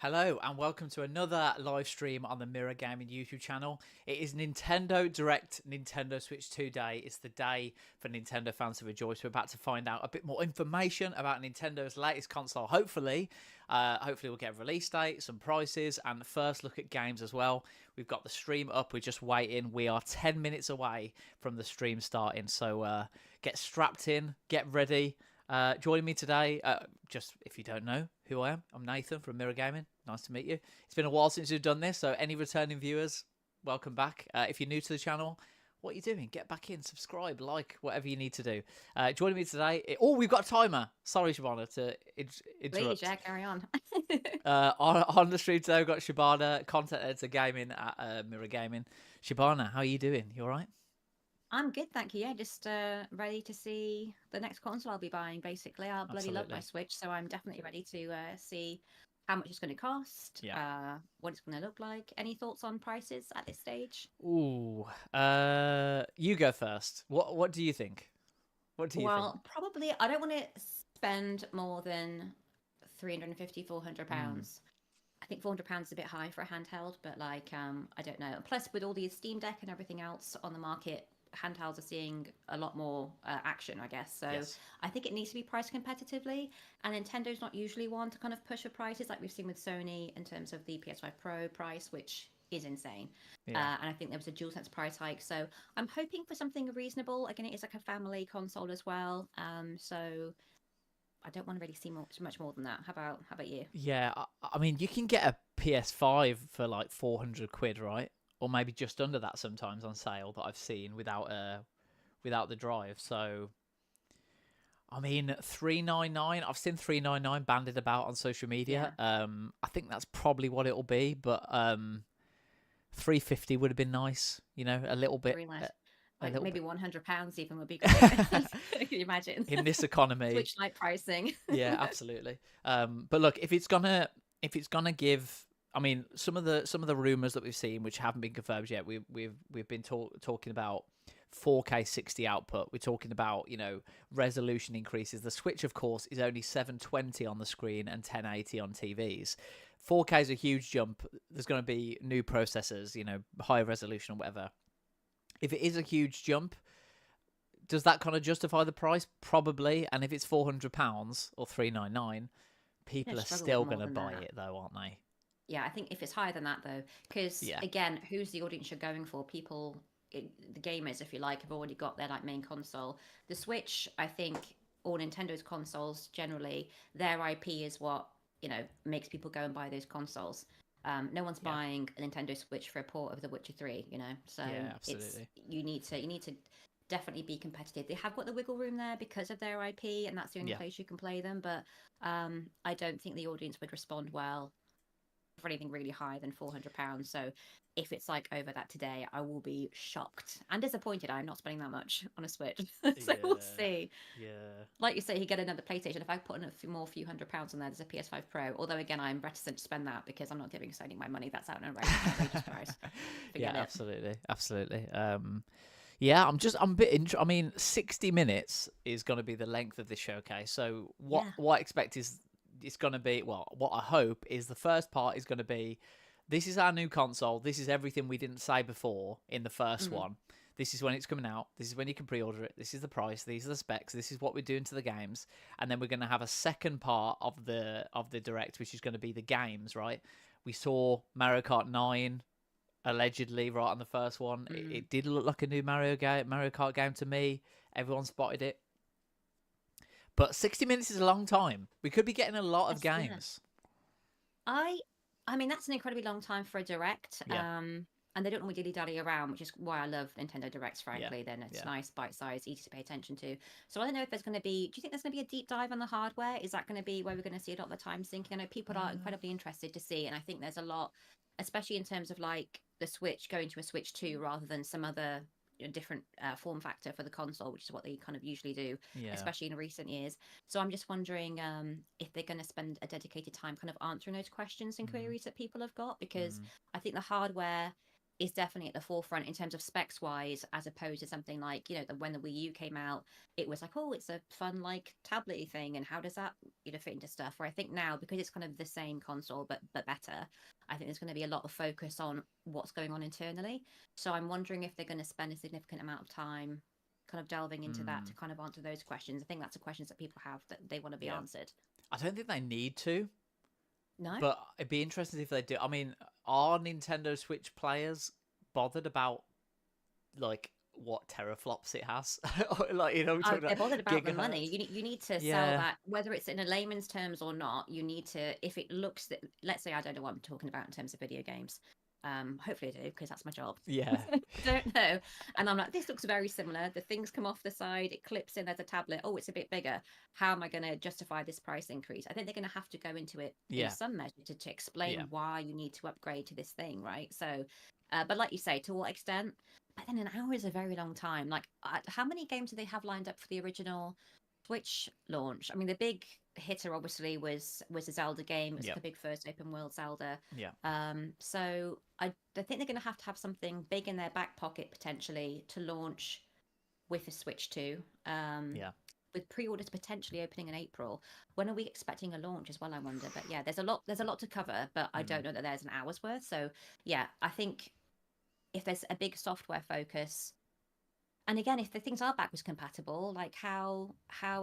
Hello and welcome to another live stream on the Mirror Gaming YouTube channel. It is Nintendo Direct Nintendo Switch 2 Day. It's the day for Nintendo fans to rejoice. We're about to find out a bit more information about Nintendo's latest console. Hopefully we'll get a release date, some prices, and the first look at games as well. We've got the stream up. We're just waiting. We are 10 minutes away from the stream starting. So get strapped in, get ready. Joining me today, just if you don't know who I am, I'm Nathan from Mirror Gaming. Nice to meet you. It's been a while since we've done this, so any returning viewers, welcome back. If you're new to the channel, what are you doing? Get back in, subscribe, like, whatever you need to do. Joining me today, we've got a timer. Sorry, Shabana, to interrupt. Please, yeah, carry on. On the stream today, we've got Shabana, content editor gaming at Mirror Gaming. Shabana, how are you doing? You all right? I'm good, thank you. Yeah, just ready to see the next console I'll be buying. Basically, I bloody love my Switch, so I'm definitely ready to see how much it's going to cost. Yeah. What it's going to look like. Any thoughts on prices at this stage? Ooh, you go first. What do you think? What do you think? Well, probably I don't want to spend more than 350, £400. I think £400 is a bit high for a handheld, but like I don't know. Plus, with all the Steam Deck and everything else on the market, handhelds are seeing a lot more action, I guess. So Yes. I think it needs to be priced competitively. And Nintendo's not usually one to kind of push for prices like we've seen with Sony in terms of the PS5 Pro price, which is insane. Yeah. And I think there was a DualSense price hike. So I'm hoping for something reasonable. Again, it is like a family console as well. So I don't want to really see much more than that. How about you? Yeah, I mean, you can get a PS5 for like 400 quid, right? Or maybe just under that sometimes on sale that I've seen without the drive. So, I mean, 399. I've seen 399 banded about on social media. Yeah. I think that's probably what it'll be, but 350 would have been nice. You know, a little bit, Very nice. a Like little maybe bit. £100 even would be great. Can you imagine? In this economy. Switch Lite pricing. Yeah, absolutely. But look, if it's gonna give, I mean, some of the rumors that we've seen, which haven't been confirmed yet, we've been talking about 4K 60 output. We're talking about resolution increases. The Switch, of course, is only 720 on the screen and 1080 on TVs. 4K is a huge jump. There's going to be new processors, higher resolution or whatever. If it is a huge jump, does that kind of justify the price? Probably. And if it's £400 or 399, people are still going to buy it, though, aren't they? Yeah, I think if it's higher than that, though, because again, who's the audience you're going for? People, the gamers, if you like, have already got their like main console. The Switch, I think, or Nintendo's consoles generally, their IP is what makes people go and buy those consoles. No one's buying a Nintendo Switch for a port of The Witcher 3, So you need to definitely be competitive. They have got the wiggle room there because of their IP, and that's the only place you can play them. But I don't think the audience would respond well for anything really higher than £400. So if it's like over that today, I will be shocked and disappointed. I'm not spending that much on a Switch. So we'll see. Yeah. Like you say, you get another PlayStation. If I put in a few £100 on there, there's a PS5 Pro. Although again, I'm reticent to spend that because I'm not giving Sony my money. That's out an outrageous price. Forget it. Absolutely. Yeah, I'm a bit. I mean, 60 minutes is going to be the length of this showcase. So what I expect is it's going to be, well, what I hope is the first part is going to be, this is our new console. This is everything we didn't say before in the first one. This is when it's coming out. This is when you can pre-order it. This is the price. These are the specs. This is what we're doing to the games. And then we're going to have a second part of the direct, which is going to be the games, right? We saw Mario Kart 9 allegedly right on the first one. It did look like a new Mario Kart game to me. Everyone spotted it. But 60 minutes is a long time. We could be getting a lot of games. I mean, that's an incredibly long time for a direct. And they don't normally dilly-dally around, which is why I love Nintendo Directs, frankly. Then it's nice, bite-sized, easy to pay attention to. So I don't know if there's going to be... Do you think there's going to be a deep dive on the hardware? Is that going to be where we're going to see a lot of the time sinking? I know people are incredibly interested to see, and I think there's a lot, especially in terms of like the Switch going to a Switch 2 rather than some other different form factor for the console, which is what they kind of usually do, especially in recent years. So I'm just wondering if they're going to spend a dedicated time kind of answering those questions and queries that people have got, because I think the hardware is definitely at the forefront in terms of specs wise, as opposed to something like, when the Wii U came out, it was like, oh, it's a fun like tablet thing, and how does that fit into stuff? Where I think now, because it's kind of the same console but better, I think there's going to be a lot of focus on what's going on internally. So I'm wondering if they're going to spend a significant amount of time kind of delving into that to kind of answer those questions. I think that's the questions that people have that they want to be answered. I don't think they need to. No, but it'd be interesting if they do. I mean, are Nintendo Switch players bothered about like what teraflops it has? Like, they're bothered about the money. You need to sell that, whether it's in a layman's terms or not. You need to, if it looks that, let's say I don't know what I'm talking about in terms of video games. Hopefully I do, because that's my job. Yeah. I don't know. And I'm like, this looks very similar. The things come off the side, it clips in as a tablet. Oh, it's a bit bigger. How am I going to justify this price increase? I think they're going to have to go into it in some measure to explain why you need to upgrade to this thing, right? So, but like you say, to what extent? But then an hour is a very long time. Like, how many games do they have lined up for the original Switch launch? I mean, the big hitter obviously was a Zelda game. It's the big first open world Zelda. So I think they're going to have something big in their back pocket potentially to launch with a Switch 2. With pre-orders potentially opening in April. When are we expecting a launch as well, I wonder? But yeah, there's a lot to cover, but I don't know that there's an hour's worth. So yeah, I think if there's a big software focus, and again, if the things are backwards compatible, like how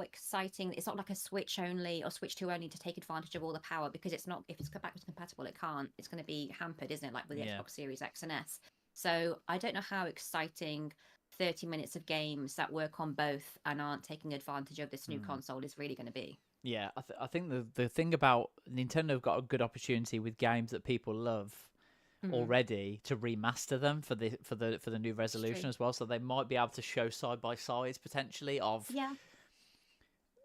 exciting! It's not like a Switch only or Switch 2 only to take advantage of all the power, because it's not. If it's backwards compatible, it can't. It's going to be hampered, isn't it? Like with the Xbox Series X and S. So I don't know how exciting 30 minutes of games that work on both and aren't taking advantage of this new console is really going to be. Yeah, I think the thing about Nintendo have got a good opportunity with games that people love already to remaster them for the new resolution as well, so they might be able to show side by sides potentially of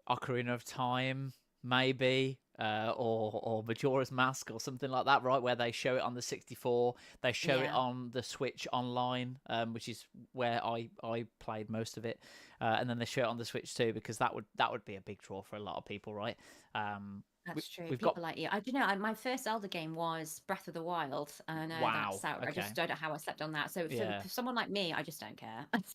Ocarina of Time, maybe, or Majora's Mask or something like that, right? Where they show it on the 64, they show it on the Switch Online, which is where I played most of it, and then they show it on the Switch too, because that would be a big draw for a lot of people, right? That's true. People like you. I don't know. My first Zelda game was Breath of the Wild, and I know that's out. Okay. I just don't know how I slept on that. So for someone like me, I just don't care. It's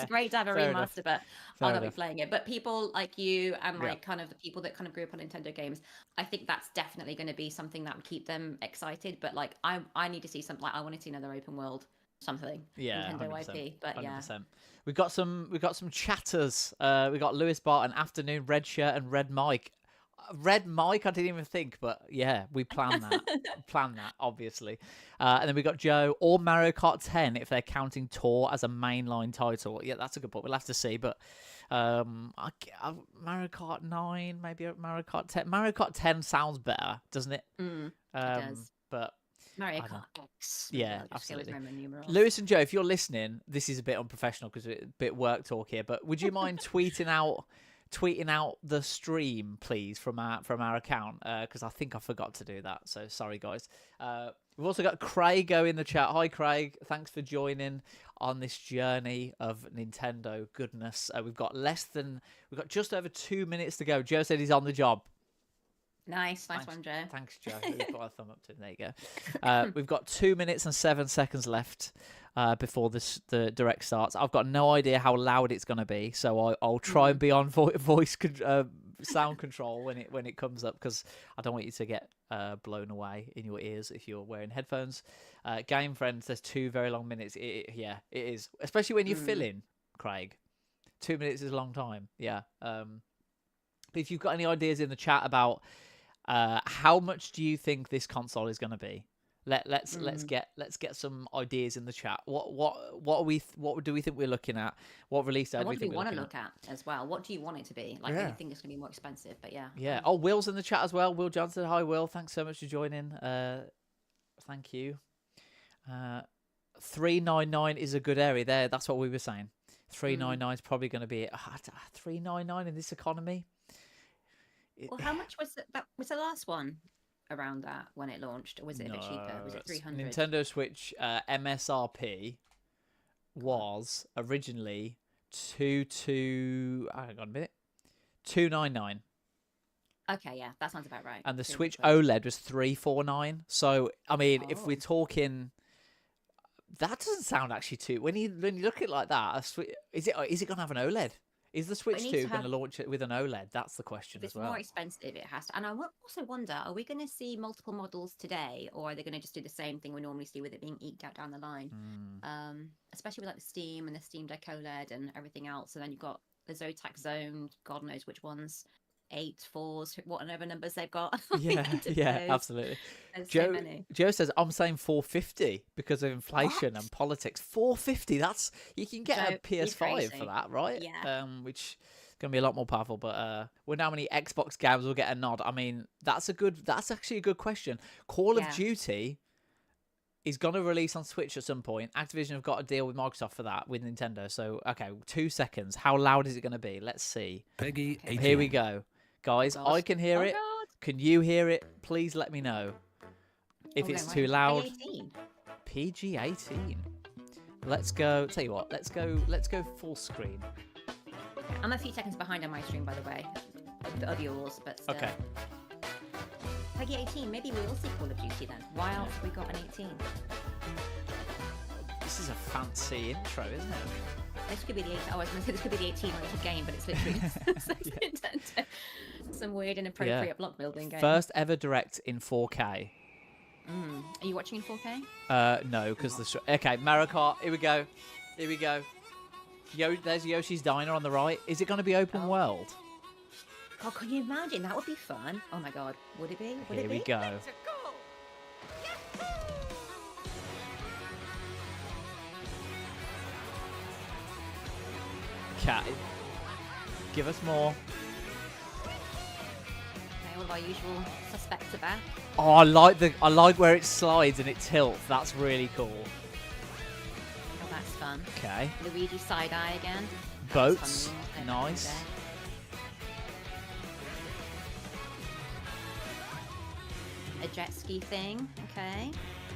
great to have a remaster, but I'll not be playing it. But people like you and like kind of the people that kind of grew up on Nintendo games, I think that's definitely going to be something that would keep them excited. But like I need to see something. Like I want to see another open world something. Nintendo 100%, IP. But 100%. We've got some chatters. We got Lewis Barton, Afternoon, Red Shirt, and Red Mike. Red Mike, I didn't even think, but yeah, we planned that. Obviously. And then we got Joe, or Mario Kart 10 if they're counting Tour as a mainline title. Yeah, that's a good point. We'll have to see, but Mario Kart 9, maybe Mario Kart 10. Mario Kart 10 sounds better, doesn't it? It does. But Mario Kart X. Yeah, absolutely. Lewis and Joe, if you're listening, this is a bit unprofessional because it's a bit work talk here, but would you mind tweeting out the stream, please, from our account, because I think I forgot to do that. So sorry, guys. We've also got Craig in the chat. Hi, Craig. Thanks for joining on this journey of Nintendo goodness. We've got just over 2 minutes to go. Joe said he's on the job. Nice one, Joe. Thanks, Joe. We've got a thumb up to him. There you go. We've got 2 minutes and 7 seconds left before the direct starts. I've got no idea how loud it's going to be, so I'll try and be on voice sound control when it comes up, because I don't want you to get blown away in your ears if you're wearing headphones. Game Friends, there's 2 very long minutes. It is, especially when you're filling, Craig. 2 minutes is a long time. Yeah. But if you've got any ideas in the chat about how much do you think this console is going to be? Let's get some ideas in the chat. What do we think we're looking at? What release date do we think we want to look at as well? What do you want it to be? Like, I think it's going to be more expensive, but yeah. Yeah. Oh, Will's in the chat as well. Will Johnson. Hi, Will. Thanks so much for joining. Thank you. 399 is a good area there. That's what we were saying. 399 is probably going to be 399 in this economy. Well, how much was it? That was the last one around that when it launched, or was it a bit cheaper? Was it 300? Nintendo Switch MSRP was originally hang on a minute, 299. Okay, yeah, that sounds about right. And the Switch OLED was 349. So I mean, if we're talking, That doesn't sound actually too. When you look at it like that, is it going to have an OLED? Is the Switch 2 going to launch it with an OLED? That's the question as well. If it's more expensive, it has to. And I also wonder, are we going to see multiple models today, or are they going to just do the same thing we normally see with it being eked out down the line? Especially with like the Steam and the Steam Deck OLED and everything else. And then you've got the Zotac Zone, God knows which ones. 8, 4s, whatever numbers they've got. Yeah, absolutely. There's so many. Joe says, I'm saying 450 because of inflation and politics. 450, you can get a PS5 for that, right? Yeah. Which is going to be a lot more powerful. But how many Xbox games will get a nod? I mean, that's actually a good question. Call of Duty is going to release on Switch at some point. Activision have got a deal with Microsoft for that, with Nintendo. So, okay, 2 seconds. How loud is it going to be? Let's see. Peggy 18. Here we go. Guys, I can hear it. God. Can you hear it? Please let me know if it's too loud. PG-18. Let's go. Tell you what. Let's go full screen. Okay. I'm a few seconds behind on my stream, by the way, of yours, but still. Okay. Peggy 18. Maybe we will see Call of Duty then. Why else have we got an 18? This is a fancy intro, isn't it? This could be the 18. Oh, I was going to say this could be the 18-rated game, but it's literally Nintendo. Some weird inappropriate block building game. First ever direct in 4K. Are you watching in 4K? No, because okay, Mario Kart. Here we go. There's Yoshi's Diner on the right. Is it going to be open world? God, can you imagine? That would be fun. Oh my God, would it be? Here we go. Okay. Give us more. Okay, all of our usual suspects are back. Oh, I like where it slides and it tilts. That's really cool. Oh, that's fun. Okay. Luigi side eye again. Boats. Nice. A jet ski thing. Okay.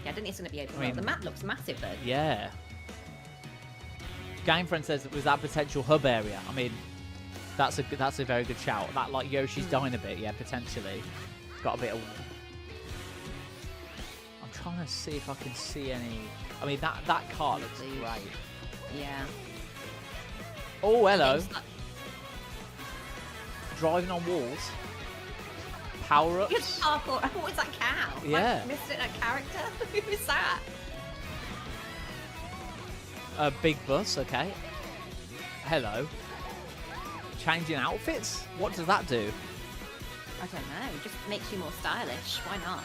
Yeah, I don't think it's going to be open world. The map looks massive though. Yeah. Game Friend says it was that potential hub area. I mean, that's a very good shout. That like Yoshi's Diner bit, yeah, potentially. Got a bit of. I'm trying to see if I can see any. I mean, that car looks great. Yeah. Oh, hello. Driving on walls. Power ups. What is that cow? Yeah. Missed it, a character? Who is that? A big bus, okay. Hello. Changing outfits? What does that do? I don't know. It just makes you more stylish. Why not?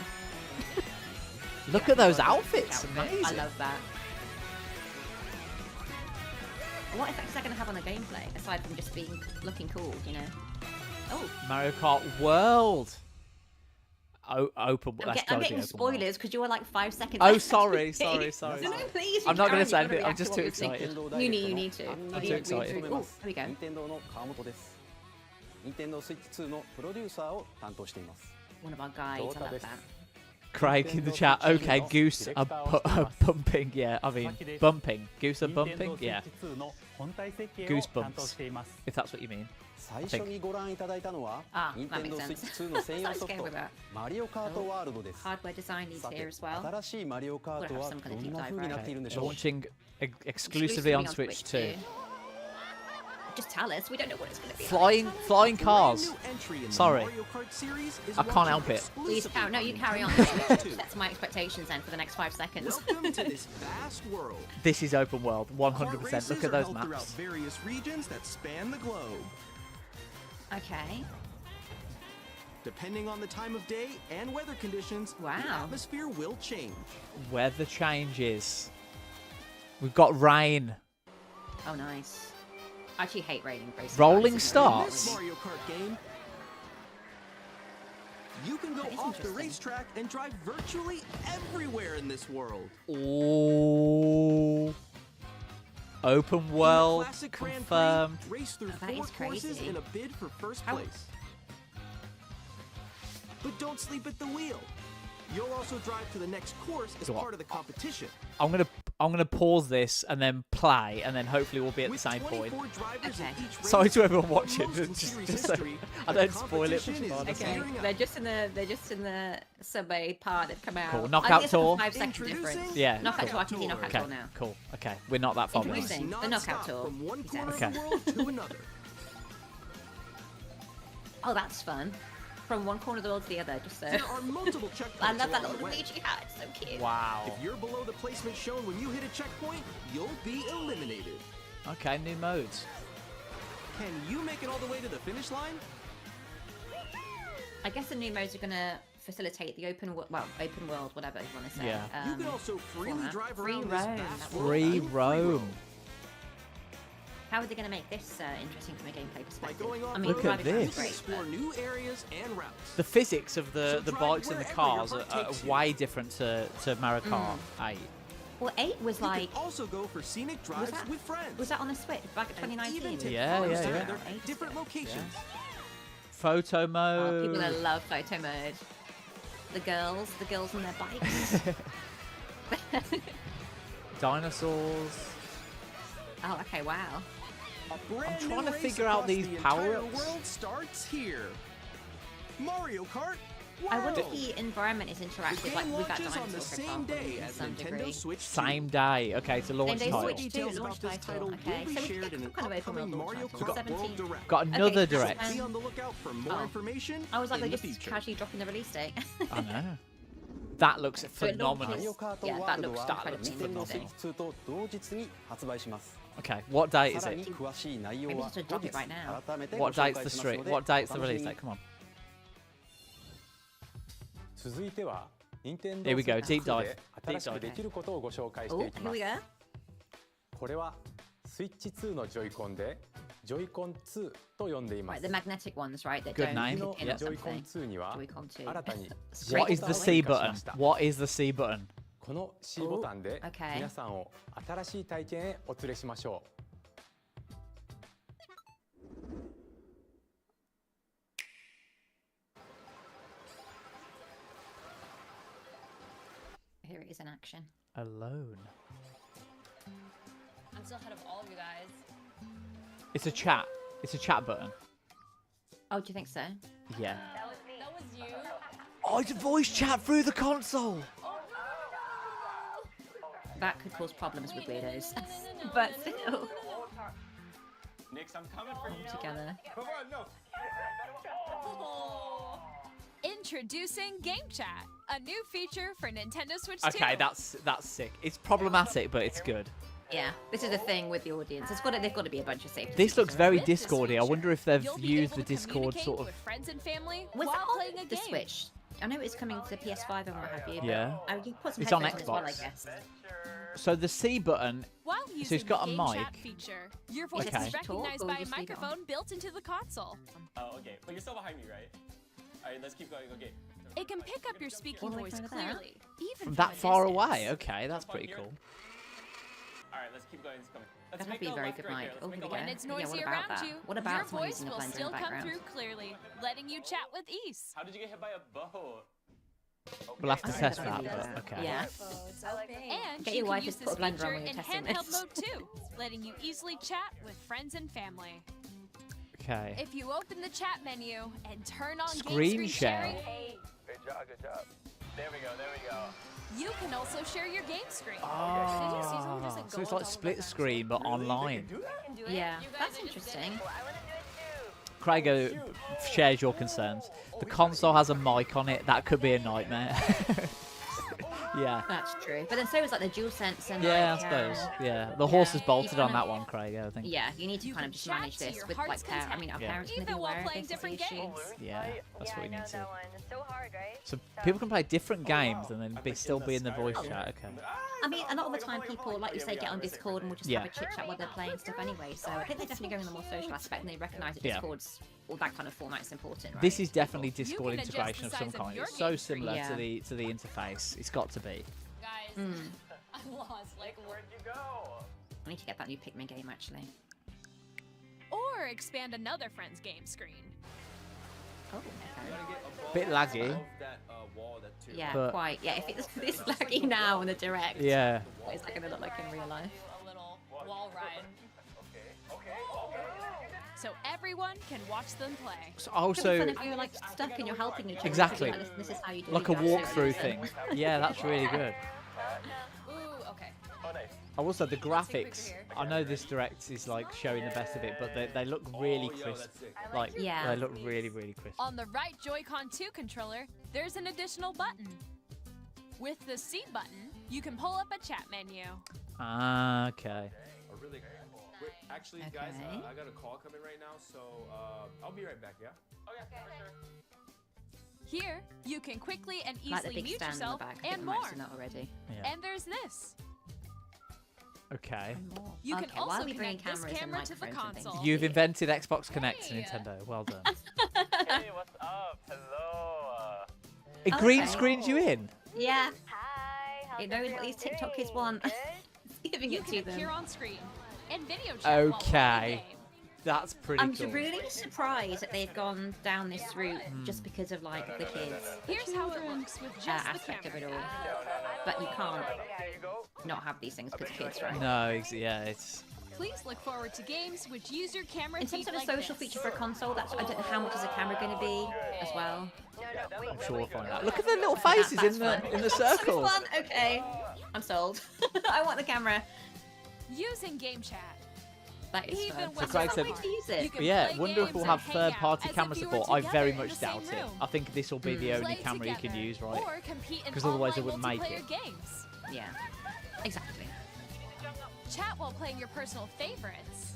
Look at those outfits. Amazing. I love that. What effect is that going to have on the gameplay, aside from just looking cool, you know? Oh. Mario Kart World. Open. I'm getting spoilers because you were like 5 seconds. Oh, sorry. No, please. I'm not going to say anything. I'm just too excited. You need to. I'm too excited. Oh, here we go. 任天堂スイッチ2のプロデューサーを担当しています。 One of our guys. I love that. Craig in the chat. Okay, Goose are bumping. Yeah, I mean bumping. Goose are bumping. Yeah. Goosebumps. If that's what you mean. 最初にご覧いただいたのは、任天堂スイッチ2の専用ソフト、マリオカートワールドです。さて、新しいマリオカートはどんな風になっているんでしょう。 Launching exclusively on Switch 2. Just tell us. We don't know what it's going to be. Flying cars. Sorry, I can't help it. Please carry. No, you carry on. That's my expectations then for the next 5 seconds. This is open world, 100%. Look at those maps. Various regions that span the globe. Okay. Depending on the time of day and weather conditions, the atmosphere will change. Weather changes. We've got rain. Oh, nice. I actually hate raining. Rolling starts. In this Mario Kart game, you can go off the racetrack and drive virtually everywhere in this world. Oh. Open world confirmed. Race through 4 courses in a bid for first place. But don't sleep at the wheel. You'll also drive to the next course as part of the competition. I'm gonna pause this and then play, and then hopefully we'll be at the same point. Okay. Sorry to everyone watching. Just so I don't spoil it for Shabana. Okay. They're just in the subway part. They've come out. Cool. Knockout tour. 5 seconds difference. Yeah. Knockout tour. I can see knockout tour now. Cool. Okay. We're not that far behind. Introducing the knockout tour. From one corner Okay. of the world to another. Oh, that's fun. From one corner of the world to the other, just so. There are multiple checkpoints. I love that along little the way. Luigi hat. It's so cute. Wow. If you're below the placement shown when you hit a checkpoint, you'll be eliminated. Okay. New modes. Can you make it all the way to the finish line? I guess the new modes are gonna facilitate the open world, whatever you want to say. Yeah. You can also freely format. drive Free around roam. this vast world. Free roam. How are they going to make this interesting from a gameplay perspective? By going off I mean, Look at driving around is this. You can great, explore but- new areas and routes. The physics of the So drive bikes and the wherever cars your are, heart are takes you. way different to Mario Kart 8. Well, 8 was You like, can also go for scenic drives that- with friends. was that on the Switch back at And even 2019? take Yeah, photos yeah, yeah. together Ages at different ago. locations. Photo Oh, mode. people that love photo mode. The girls on their bikes. Dinosaurs. Oh, okay, wow. A brand I'm new trying to race figure out across these the entire power-ups. world starts here. Mario Kart I wonder World. if the environment is The interactive, like game with that launches on dinosaur, the for same example, day in as some Nintendo degree. Switch 2. Same day. Okay, it's a launch Same day title. Switch 2, Details launch about this title. title Okay, will be so we shared get in an kind of open upcoming world Mario launch Kart title. World 17. Direct. Got another Okay, direct. so Be on the lookout for more Oh. information I was like, in they're the just future. casually dropping the release date. I know. That looks So it phenomenal. launches- マリオカート Yeah, ワ that ールド looks は incredibly 任天堂 phenomenal. スイッチ2と同日に発売します。 Okay, what date is さらに it? 詳しい内容 Maybe は just 後 drop 日 it right now. 改めてご What 紹 date's 介 the しますの street? で What date's the お楽しみ release に date? Come on. 続いては任天 Here 堂 we スイ go, ッチ deep 2 dive. で新しくできることをご紹介し Oh, ていき here ま we す go. これはスイッチ2のジョイコンでジョイコン2と呼んでいま Right, す the magnetic ones, right? That Good don't name. 次の kick in or ジョイコン something. 2には Joy-Con 2. 新たに Straight What is the to C the button? What is the C button? この C ボタンで Oh, okay. 皆さんを新しい体験へお連れしましょう Here it is in action. Alone. I'm still ahead of all of you guys. It's a chat. It's a chat button. Oh, do you think so? Yeah. That was you. Oh, it's a voice chat through the console. That could cause problems with weirdos. No. But still, Nix, I'm coming for you. together. Come on, no. Introducing Game Chat, a new feature for Nintendo Switch 2. Okay, that's sick. It's problematic, but it's good. Yeah, this is the thing with the audience. They've got to be a bunch of safety. This looks features, very With this Discordy. I feature, wonder if they've you'll be used able the to Discord sort communicate of. with friends and family Was while that on playing a the game. Switch? I know it's coming to the PS5 and what have you. But Yeah. You put some It's on headphones as well, I Xbox. guess. So the C button. While using it's got the a Game mic. Chat feature, your voice Okay. is recognized Talk or by a just leave it on? microphone built into the console. Oh, okay. But you're still behind me, right? All right, let's keep going. Okay. It can pick up your speaking All the way voice from there? clearly, even From from that a far distance. away. Okay, that's pretty cool. All right, let's keep going. Let's go. Let's That'd make be a a very left good right mic. here. Oh, Let's here make we a go. When it's Yeah, noisy what about around that? you, What about your someone voice using a will blender in the still come background? through clearly, letting you chat with ease. How did you get hit by a boat? We'll have to Okay, test that's that, good. but okay. Yeah. And Get you your can wife use to this put a blender on feature when you're in testing handheld this. mode too, letting you easily chat with friends and family. Okay. If you open the chat menu and turn on Screen game share. sharing, Good job. There we go. you can also share your game screen. Oh, so it's like split screen but online. Yeah, that's interesting. Craig shares your concerns. The console has a mic on it. That could be a nightmare. Yeah. That's true. But then so is like the DualSense and Yeah, I like, suppose. Yeah. The horse is bolted on kinda- that one, Craig, I think. Yeah, you need to You kind can of just chat manage to this your with heart's like parents. I mean, content, our Yeah. parents maybe even while aware of playing this different issue. games. Yeah, that's what we need to. It's so hard, right? So people can play different games and then still be in the voice chat. Okay. I mean, a lot of the time people, like you say, get on Discord and will just Yeah. have a chit chat while they're playing stuff anyway. So I think they're definitely going in the more social aspect and they recognise that Yeah. Discord's all that kind of format is important, right? This is definitely You Discord can adjust integration the of some size of kind. your It's so game similar screen. to the interface. It's got to be. Guys, I'm lost. Like, Where'd you go? I need to get that new Pikmin game actually. or expand another friend's game screen. Oh, okay. Bit laggy. Yeah, but... quite. Yeah, if it's this laggy now on the direct, yeah. What is that going to look like in real life? A little wall ride. So everyone can watch them play. So also, if you're like stuck and you're helping each other. Exactly. Like, this is how you do like it. a walkthrough thing. Yeah, that's really good. Ooh, okay. Also, the graphics. I know this direct is like showing the best of it, but they look really crisp. Like, they look really, really crisp. On the right Joy-Con 2 controller, there's an additional button. With the C button, you can pull up a chat menu. Ah, okay. Wait, actually, guys, I got a call coming right now, so I'll be right back, yeah? Okay, for sure. Here, you can quickly and like easily mute yourself and more. Already. Yeah. And there's this. Okay. You can also bring connect this camera to the console. You've invented Xbox Connect, Nintendo. Well done. Hey, what's up? Hello. It green screens you in? Yeah. Hi. It knows what these TikTok kids want. It's giving it to them. Appear on screen and video chat while playing the game. That's pretty cool. I'm really surprised that they've gone down this route just because of like the kids. Here's how it looks with just the aspect of it camera. all. But you can't not have these things because kids, right? No, it's. Please look forward to games which use your camera In terms feed of a like social this. feature for a console, I don't know how much is a camera going to be as well. I'm sure we'll find out. Look at the little faces in the circles. Fun. Okay, I'm sold. I want the camera. Using game chat. That is Even fun. when Craig there's said- way to use it. You can Yeah, play wonder if games we'll and have hang third-party out camera as if you support. were I very together in much the same doubt it. room. I think this will be the only Play camera you can together, use, right? Or compete in Because otherwise online it wouldn't make multiplayer it. games. Yeah, exactly. Chat while playing your personal favorites.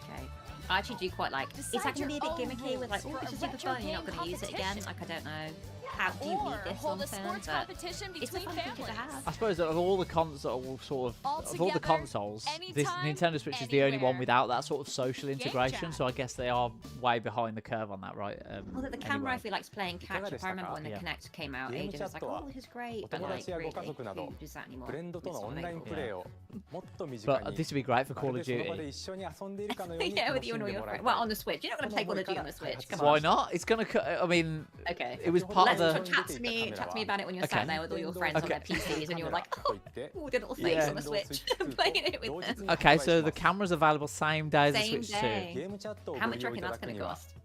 Okay. I actually do quite like. Is that going to be a bit Decide your gimmicky with like, own oh, this is rules super for a fun, you're not retro going to use it game again? Like, I don't know. How do you Or need this hold long a term? sports But competition it's a between fun feature to families. have. I suppose that of all the consoles, of all the Altogether, consoles, this anytime, Nintendo Switch is the only one anywhere. without that sort of social integration. chat. So I guess they are way behind the curve on that, right? Although the camera, anyway. I feel like, is playing catch up. I remember when the Yeah. Connect came out, ゲーム ages チャ was ッ like, トは oh, this is great. お But 友 like, 達や really, ご家族など who does that anymore? フレンドとの It's オン not ライン very プレイをもっと身近 But に this would be great for ま Call る of でその場で Duty. 一緒に遊んでいるかのように yeah, 楽 with し you ん and all で your もらい friends. た Well, い on the Switch. You're not going to play Call of Duty on the Switch. Come Why on. not? It's gonna. I mean, Okay. it was part of Let's the. chat to me about it when you're sat Okay. there with all your friends on their PCs and you're like, oh, ooh, the little face Yeah. on the Switch. Playing it with them. Okay, so the camera's available same day as the Same Switch day. ゲームチャットを How ご much 利 do 用 you い reckon た that's だく going に to は cost?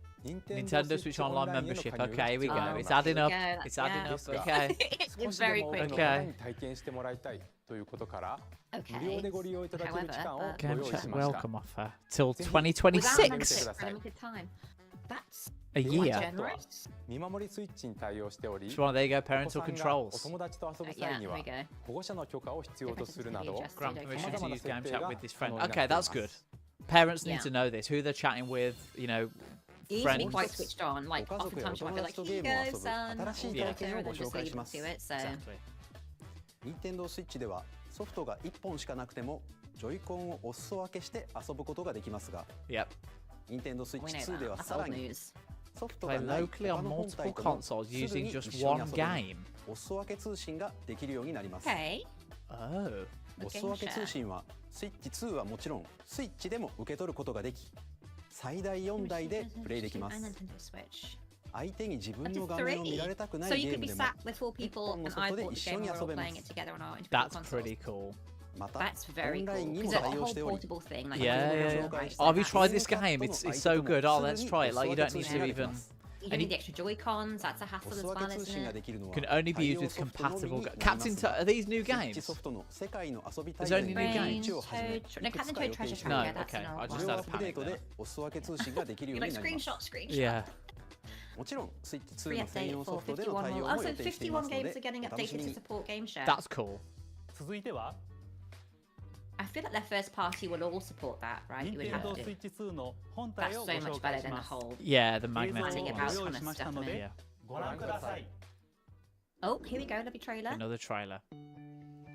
Nintendo Switch Online membership. Okay, here we go. It's adding up. It's adding up. ですが Okay. it's 少しで very も多く quick. の方に体験してもらいたいということから無料 Okay. でご利用いただける期間を However, ご Game 用意 chat しました welcome offer till Without 2026. membership for a limited time. That's A quite year. generous. 見守りスイッチに対応しており Shabana, there you go. お子 Parental さんがお controls. 友達と遊ぶ Yeah, 際に there は we go. 保護者の許可を必要とするなど Grant Okay. permission to use game chat with this friend. Yeah. Okay, that's good. Parents need Yeah. to know this. Who they're chatting with. You know, You need to be friends. quite switched on. Like, ご家族や oftentimes you might be like, お友達と here ゲ you ームを遊 go, ぶ son. 新しい Yeah. 体験を And ご then 紹 just 介 leave し them ます to it. So, Exactly. Nintendo Switch ではソフトが1本しかなくてもジョイコンをお裾分けして遊ぶことができますが Yep. Nintendo Switch we know 2 で that. は That's さら old に news. ソフト Play がない locally 他 on の本 multiple 体とも consoles すぐ using に just 一緒に one 遊べる game. お裾分け通信ができるようになります Okay. Oh. お裾分け通信はスイッチ2はもちろんスイッチでも受け取ることができ最大4台でプレイできます And Nintendo Switch. 相手に自分 Up to の画面を見 three. られたくな So いゲ you ー could ム be でも sat with four people and I bought the game and we're all playing it together on our individual That's consoles. pretty cool. また That's オ very ンライ cool. ンにも Because it's a 対応 whole しており portable thing. Like, Yeah, you yeah, can yeah. right, Oh, have you so tried that's- this game? It's so good. Oh, let's try it. Like, you don't need to even. You don't need the extra Joy-Cons. That's a お hassle 裾 as 分 well, け通 isn't 信が it? できるのは Can only be used 対応 with ソフトのみ compatible. になります Captain, are these new スイッチ games? ソフトの世界の遊び There's 体 only 験 new の games. 1をはじめ No, いくつ Captain か Toad 予定 Treasure して Tracker. No, Yeah, that's okay, an I old just one. had a アップデート panic でお裾分け通信ができるよ You're うに like なります screenshot. 。Yeah. もちろんスイッチ2 Free の専 update 用ソ for フトでの 51 more. 対応 Oh, も so 予定していま 51すの games で are getting お楽し updated み to に support game share. That's cool. 続いては I feel like their first party will all support that, right? You would have Nintendo to. Switch 2の本 That's 体をご so much 紹介 better し than the ます whole. Yeah, the 映像を magnet. を ご about 用意しましたの Yeah. でご覧ください Oh, here we go. Lovely trailer. Another trailer.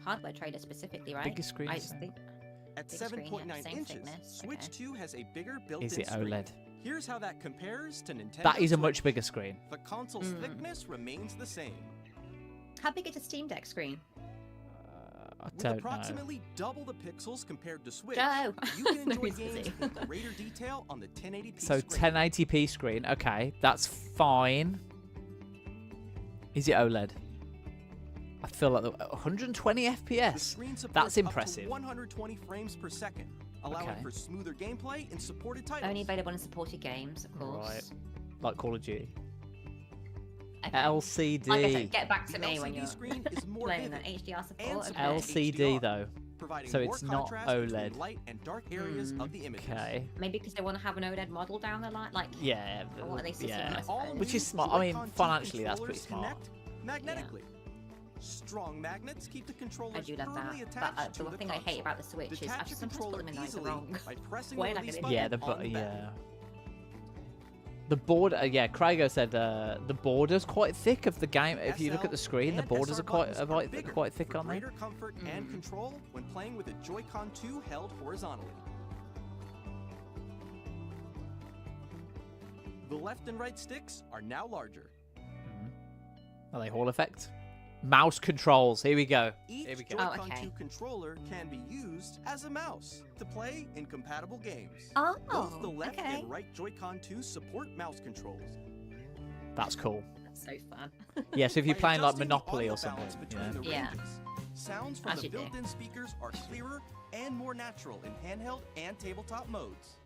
Hardware trailer specifically, right? Bigger screen, I isn't it? think. At Big screen, yeah, 7.9 same inches, thickness, Switch okay. 2 has a bigger built-in Is it screen. OLED? Here's how that compares to Nintendo That is a Switch. much bigger screen. The console's thickness remains the same. How big is a Steam Deck screen? With approximately double the pixels compared to Switch, Joe. you can enjoy games in greater detail on the 1080p So screen. 1080p screen. Okay, that's fine. Is it OLED? I feel like 120 The FPS. screen supports That's up impressive. to 120 frames per second, allowing for smoother gameplay in supported titles. Only available in supported games, of course. Right. Like Call of Duty. Okay. LCD. Like I said, get back to The me when LCD you're screen is more playing vivid that HDR and support. supports Okay. LCD HDR, though. providing So more it's not contrast between OLED. light and dark areas of the images. Okay. Maybe because they want to have an OLED model down the line, like. Yeah. Or what are they sitting on, Yeah. I suppose? Which is smart. I mean, financially, that's pretty smart. Connect magnetically. Strong magnets keep the controllers I do love firmly that. attached But to the thing I hate about the Switch is Detach I've the sometimes put them in like the controller wrong. by pressing way, the like release an button Yeah, the on the back. yeah. The border, yeah. Craigo said the border's quite thick of the game. If you look at the screen, the and borders SR are quite buttons are bigger quite thick for on there. greater comfort and control when playing with a Joy-Con 2 held horizontally. The left and right sticks are now larger. Are they Hall effect? Mouse controls. Here we go. Each Here we go. Joy-Con okay. 2 controller can be used as a mouse to play in compatible games. Oh, Both the left okay. and right Joy-Con 2 support mouse controls. That's cool. That's so fun. Yeah, so if you're By playing like adjusting the Monopoly audio or something, balance between yeah. the Yeah. ranges, sounds from As the you do. built-in speakers are clearer and more natural in handheld and tabletop modes.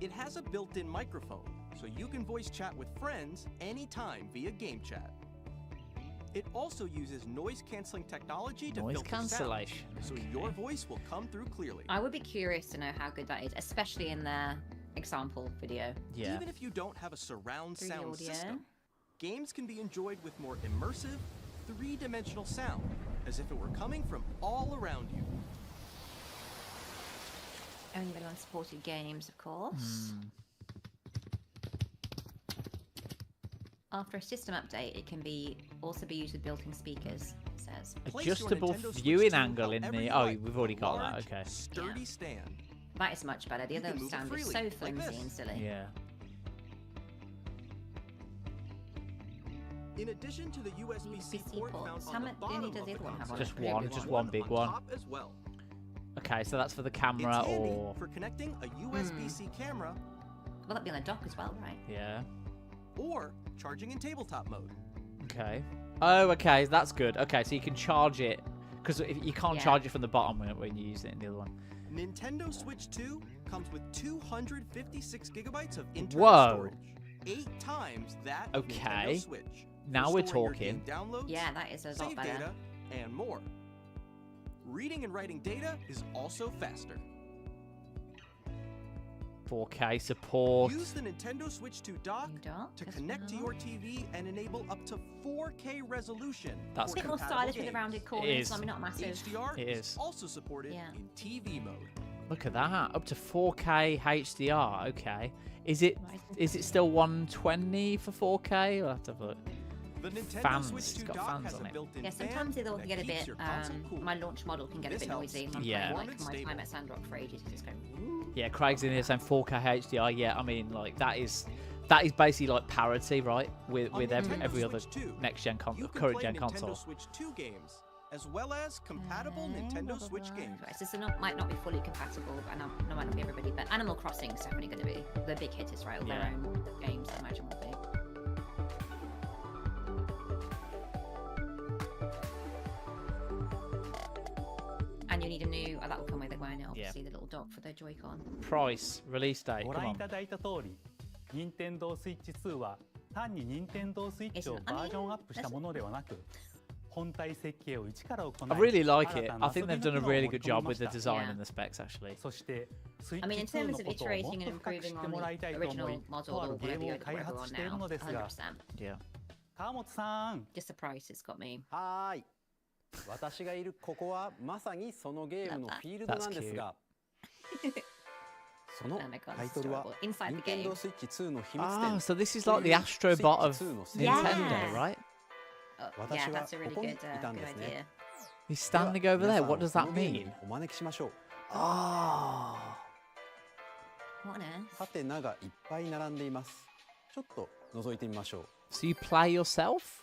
It has a built-in microphone, so you can voice chat with friends anytime via game chat. It also uses noise-canceling technology to Noise filter cancellation. sound, so Okay. your voice will come through clearly. I would be curious to know how good that is, especially in their example video. Yeah. Even if you don't have a surround Through the sound audio. system, games can be enjoyed with more immersive, three-dimensional sound, as if it were coming from all around you. Only available on supported games, of course. After a system update, it can also be used with built-in speakers, it says. Place your Adjustable Nintendo Switch viewing 2 angle in however the. you Oh, like, we've already on a got that. large, Okay. Sturdy Yeah. stand. That is much better. The You other can move it stand is freely, so like flimsy this. and silly. Yeah. In addition to the USB-C USB-C port ports. found How on the many bottom does of the the other one have console, on it? Just Very one, big just one. one big on one. top as well. Okay, so that's for the It's camera handy or. for connecting a USB-C camera Well, that'd be on the dock as well, right? Yeah. or charging in tabletop mode. Okay. Oh, okay. That's good. Okay, so you can charge it because you can't Yeah. charge it from the bottom when you use it in the other one. Nintendo Switch 2 comes with 256 gigabytes of internal Whoa. storage, 8 times that of Okay. Nintendo Switch. Now for we're storing your talking. game downloads, Yeah, that is a lot save better. data, and more. Reading and writing data is also faster. 4K support. Use the Nintendo Switch 2 dock New dock to as connect to well. your TV and enable up to 4K resolution. That's A bit for more compatible stylish with the games. rounded It corners. is. I mean, not massive. HDR It is is. also supported Yeah. in TV mode. Look at that. Up to 4K HDR. Okay. Is it Right. still 120 for 4K? I'll have to have a look. The Nintendo Fans, Switch it's 2 got dock fans has on a it. built-in Yeah, sometimes fan it'll get a that bit. keeps your console cool. My launch model can get a This bit helps noisy. I'm Yeah. playing like performance my time stable. at Sandrock for ages. It's just going. Yeah, Craig's in here saying 4K HDR. Yeah, I mean, like that is basically like parity, right? With On every Nintendo other Switch 2, next gen you can current play gen Nintendo console. Switch 2 games, as well as compatible Nintendo Switch games. Right, so this might not be fully compatible, and no, might not be everybody, but Animal Crossing is definitely going to be the big hitters, right? All Yeah. their own games, I imagine, will be. And you need a new. Oh, that will come with it, won't it? Obviously, the little dock for the Joy-Con. Price, release date. ご Come 覧い on. ただいた通り、任天堂スイッチ2は単に任天堂スイッチを Isn't- I mean, バージョンアップしたものではなく、本体設計を一から行い、 I really like 新 it. たな I think they've 遊び done a の機能を really 盛り good 込み job ま with し the た。 design Yeah. and the specs, actually. そしてスイ I ッ mean, チ in 2 の terms こ of とをもっ iterating と and 深く improving 知って on もらいたい the と思い、 original と model あ or るゲー whatever ム you're を開 whatever 発 on している now, のですが、 100%. Yeah. 川本さん、 Just the price has got me. はーい。私がいるここはまさにそのゲームのフィールドなんですが、その Oh my god, タイ this ト is ルは horrible. Inside the 任天堂 game. スイッチ2の秘密 Ah, 点 so this is と like いう the Astrobot of スイッチ2の宣 Yeah. 伝 Nintendo, right? Oh, yeah, 私は that's a really ここに good, いたん good ですね。 idea. He's では standing over 皆 there. さん What does こ that のゲームに mean? お招きしましょう。 Oh. What on earth? ハテナがいっぱい並んでいます。ちょっと覗いてみましょう。 So you play yourself?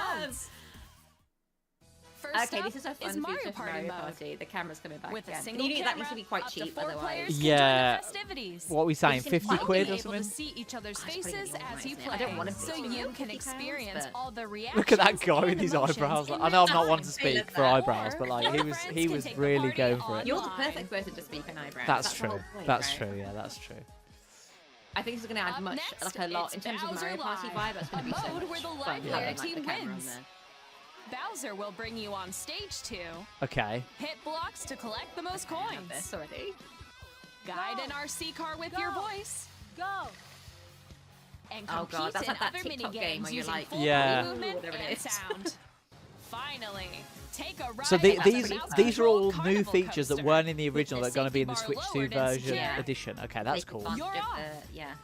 commands. First Okay, up this is a fun is Mario feature for Party Mario mode. Party. The camera's coming back With a again. single You knew camera, that needs to be quite up to cheap, 4 otherwise. players can Yeah. join the festivities. What are we saying? It seems 50 like quid You'll or be able to something? see each other's That's pretty faces normal, as you isn't it? play, I don't want to so see you them. can 50 experience pounds, all the reactions. Look at that guy and with his emotions eyebrows. in I know I'm real not one to time. speak for that. eyebrows, but like Your he friends was can take the really party going for it. You're the online. perfect person to speak an eyebrow. That's the true. whole point, That's right? true. Yeah, that's true. I think it's going to add Up much, next, like a lot, it's in terms of Bowser Mario Party Live, vibe. That's going a to be so mode much where the fun livelier having, like, the team camera on wins. there. Bowser will bring you on stage 2. Okay. Hit blocks to collect the most I have coins. this already. Guide an RC car with your voice. Go. And Oh compete God, that's in like that other TikTok mini game games where you're using like, full Yeah. body movement whatever it and is. sound. Finally, take a ride So on these the these are all Carnival new features that coaster. weren't in the With original the that are going to be in the safety Switch bar 2 lowered and version Yeah. edition. Okay, that's Make it cool. fun, You're give off. yeah.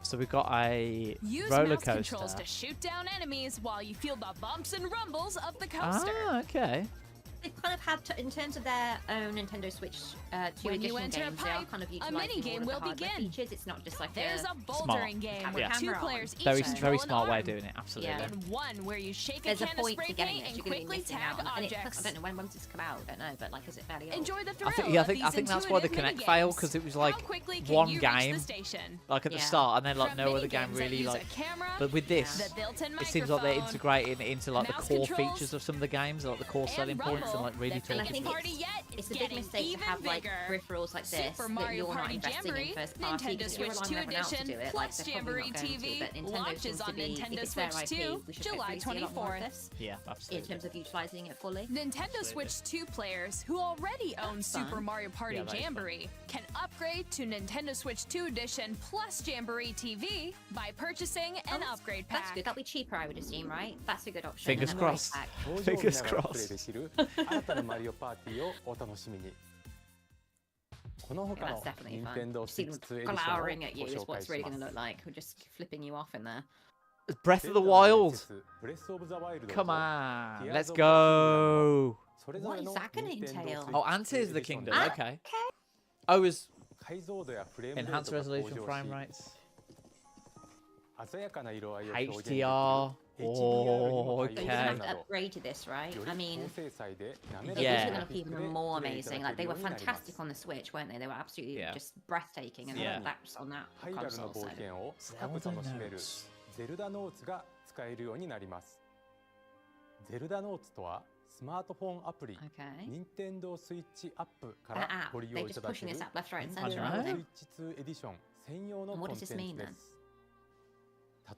So we've got a Use roller mouse controls coaster. to shoot down enemies while you feel the bumps and rumbles of the coaster. Ah, okay. They've kind of had, in terms of their own Nintendo Switch 2 When you edition enter a games, they are pipe, kind of a utilising all mini-game of the will hardware begin. features. It's not just like There's a a bouldering game have where a 2 camera on. players each Very control very an smart way of arm. doing it. Absolutely. Yeah. And one where you shake There's a a can of point spray to getting paint it. and You're going to be quickly missing tag out. And it, objects. I don't know when does this come out. I don't know, but like, is it fairly old? Enjoy the thrill I think yeah, of I these think that's why the intuitive Kinect failed minigames. because it was How like quickly can one you reach the game, station? like at the Yeah. start, and then like From no other game minigames that really use a like. camera, But with this, the built-in it seems like they're microphone, integrating it into like the mouse core controls, features of some of the games, like the core and selling points, and rumble, like really the talking. I think biggest party it's- yet It's is a big getting mistake to even have like bigger. peripherals like this Super that Mario you're not Party investing Jamboree, in first party Nintendo because you're Switch relying 2 on everyone else to edition, do it. plus Like, they're probably Jamboree not going to, TV but Nintendo launches seems to on be, if Nintendo it's their Switch IP, 2, we should July hopefully see a lot more of 24th. this Yeah, in absolutely. terms of utilising it fully. Nintendo Switch 2 players who already own That's Super fun. Mario Party Yeah, that is fun. Jamboree can upgrade to Nintendo Switch 2 edition plus Jamboree TV by purchasing an upgrade pack. That's good. That'll be cheaper, I would assume, right? That's a good option. Fingers And a memory crossed. pack. Fingers 表情を見ながらプレイ crossed. できる新たなマリオパーティーをお楽しみに。この他 Yeah, の that's definitely fun. Nintendo See them Switch 2 エディション glowering を at you ご is 紹介 what's し really ま going to す look。like. We're just flipping you off in there. Breath of the Wild. Breath of the Wild Come on, Tears let's of the go. それぞ What れ is の that gonna Nintendo entail? Switch Oh, and Tears of the エディション Kingdom. で Okay. I was 解像度やフレームレート enhanced が向 resolution, 上 frame し rates, 鮮やかな色合いを表現できる HDR. HDR に Oh, も But 対 you're 応 okay. going す to る have な to ど upgrade to this, right? よ I り mean, 高精細で these 滑 are ら Yeah. か going な to グ look ラフィック even で more プレイいただ amazing. け Like る they よ were うになります fantastic on the Switch, weren't they? They were absolutely Yeah. just breathtaking, and Yeah. that's on that ハイラルの console. 冒 So. 険を深く Zelda 楽しめる notes. ゼルダノーツが使えるようになりますゼルダノーツとはスマートフォンアプリ Okay. 任天堂スイッチアップか That ら app, ご利 they're 用い just ただけ pushing る this app left, right, and 任 center. 天 I 堂 don't スイ know. ッチ2エディション専用の And コ what ン does テ this ン mean ツで then? す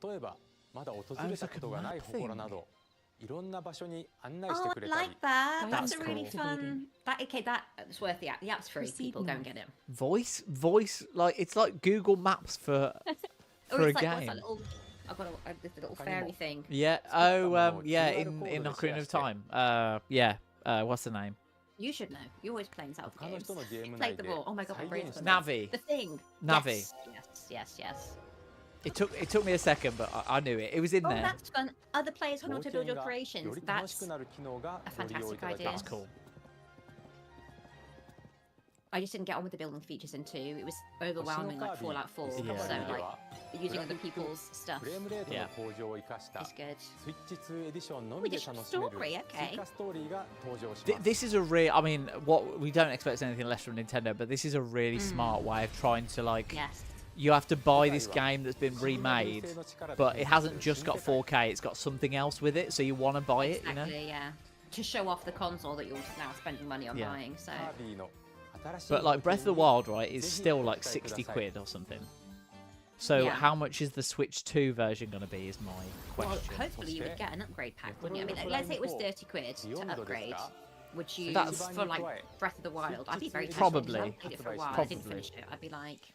例えばまだ訪れたことがない祠などいろんな場所に案内し Oh, てく I れたり like that. That's That's a really cool. fun. That okay? That's worth the app. The app's free. Proceed People go and now. get it. Voice, like it's like Google Maps for Or for a it's like, what's game. that little? I've got this little fairy thing. Yeah. Oh, yeah. In Ocarina of Time. Yeah. What's the name? You should know. You always playing Zelda 他の games. 人のゲーム Played 内で them all. Oh my god, my 再 brain's 現し gone た dead. Navi. The thing. Navi. Yes, yes. It took me a second, but I knew it. It was in Oh, there. that's fun. Other players want 冒 to build 険 your がよ creations. り楽し That's. くなる機能が a ご利用いただけ fantastic ます That's cool. I just didn't get on with the building features in 2. It was overwhelming, like Fallout 4. Yeah. So like は using other people's stuff フレームレートの向上を生かした is good. スイッチ2エディションのみで楽しめる Story, okay. 追加ストーリーが登場し Th- ます This is a real. I mean, what we don't expect anything less from Nintendo, but this is a really smart way of trying to like. Yes. You have to buy this game that's been remade, but it hasn't just got 4K. It's got something else with it, so you want to buy it. You know. Exactly, yeah. To show off the console that you're now spending money on Yeah. buying. So カービィの新しい But like Breath of the 冒 Wild, right, is still like 60 quid or something. So Yeah. how much is the Switch 2 version going to be? Is my well, question. hopefully you would get an upgrade pack, wouldn't you? I mean, let's say it was 30 quid to upgrade. Would you That's- for like Breath of the Wild? I'd be very tempted. Probably. I played it for a while. I didn't Probably. finish it. I'd be like,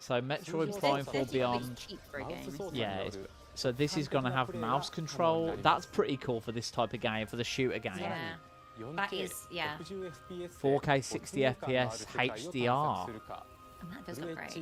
So Metroid "30 Prime 4 quid is Beyond. cheap for a マウ game. ス操作に Yeah, よ it's- る So this is going to have mouse control. That's pretty cool for this type of game, for the shooter game. Yeah. That is, yeah. 60 FPS 4K 60 FPS HDR. And that does look great.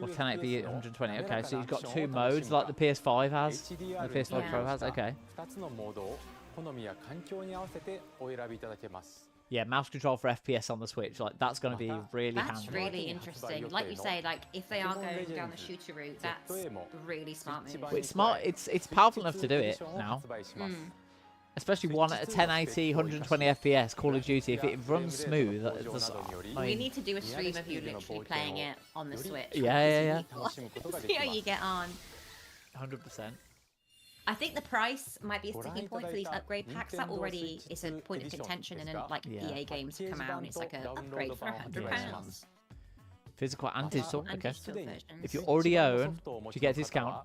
Or 1080p 120. Okay, so you've got two modes like the PS5 has. And the PS5 Yeah. Pro has. Okay. 2つのモードを好みや環境に合わせてお選びいただけます Yeah, mouse control for FPS on the Switch. Like that's going to be really That's handy. really interesting. Like you say, like if they are going down the shooter route, that's a really smart move. Well, it's smart. It's powerful enough to do it エディションを now. 発売します Especially one at 1080, 120 FPS, Call of Duty, if it runs smooth. We need to do a stream of you literally playing it on the Switch. Yeah. See how you get on. 100%. I think the price might be a sticking point for these upgrade packs. That already is a point of contention, and then like EA games come out and it's like an upgrade for £100. Physical and digital. Okay. Versions. If you already own, do you get a discount?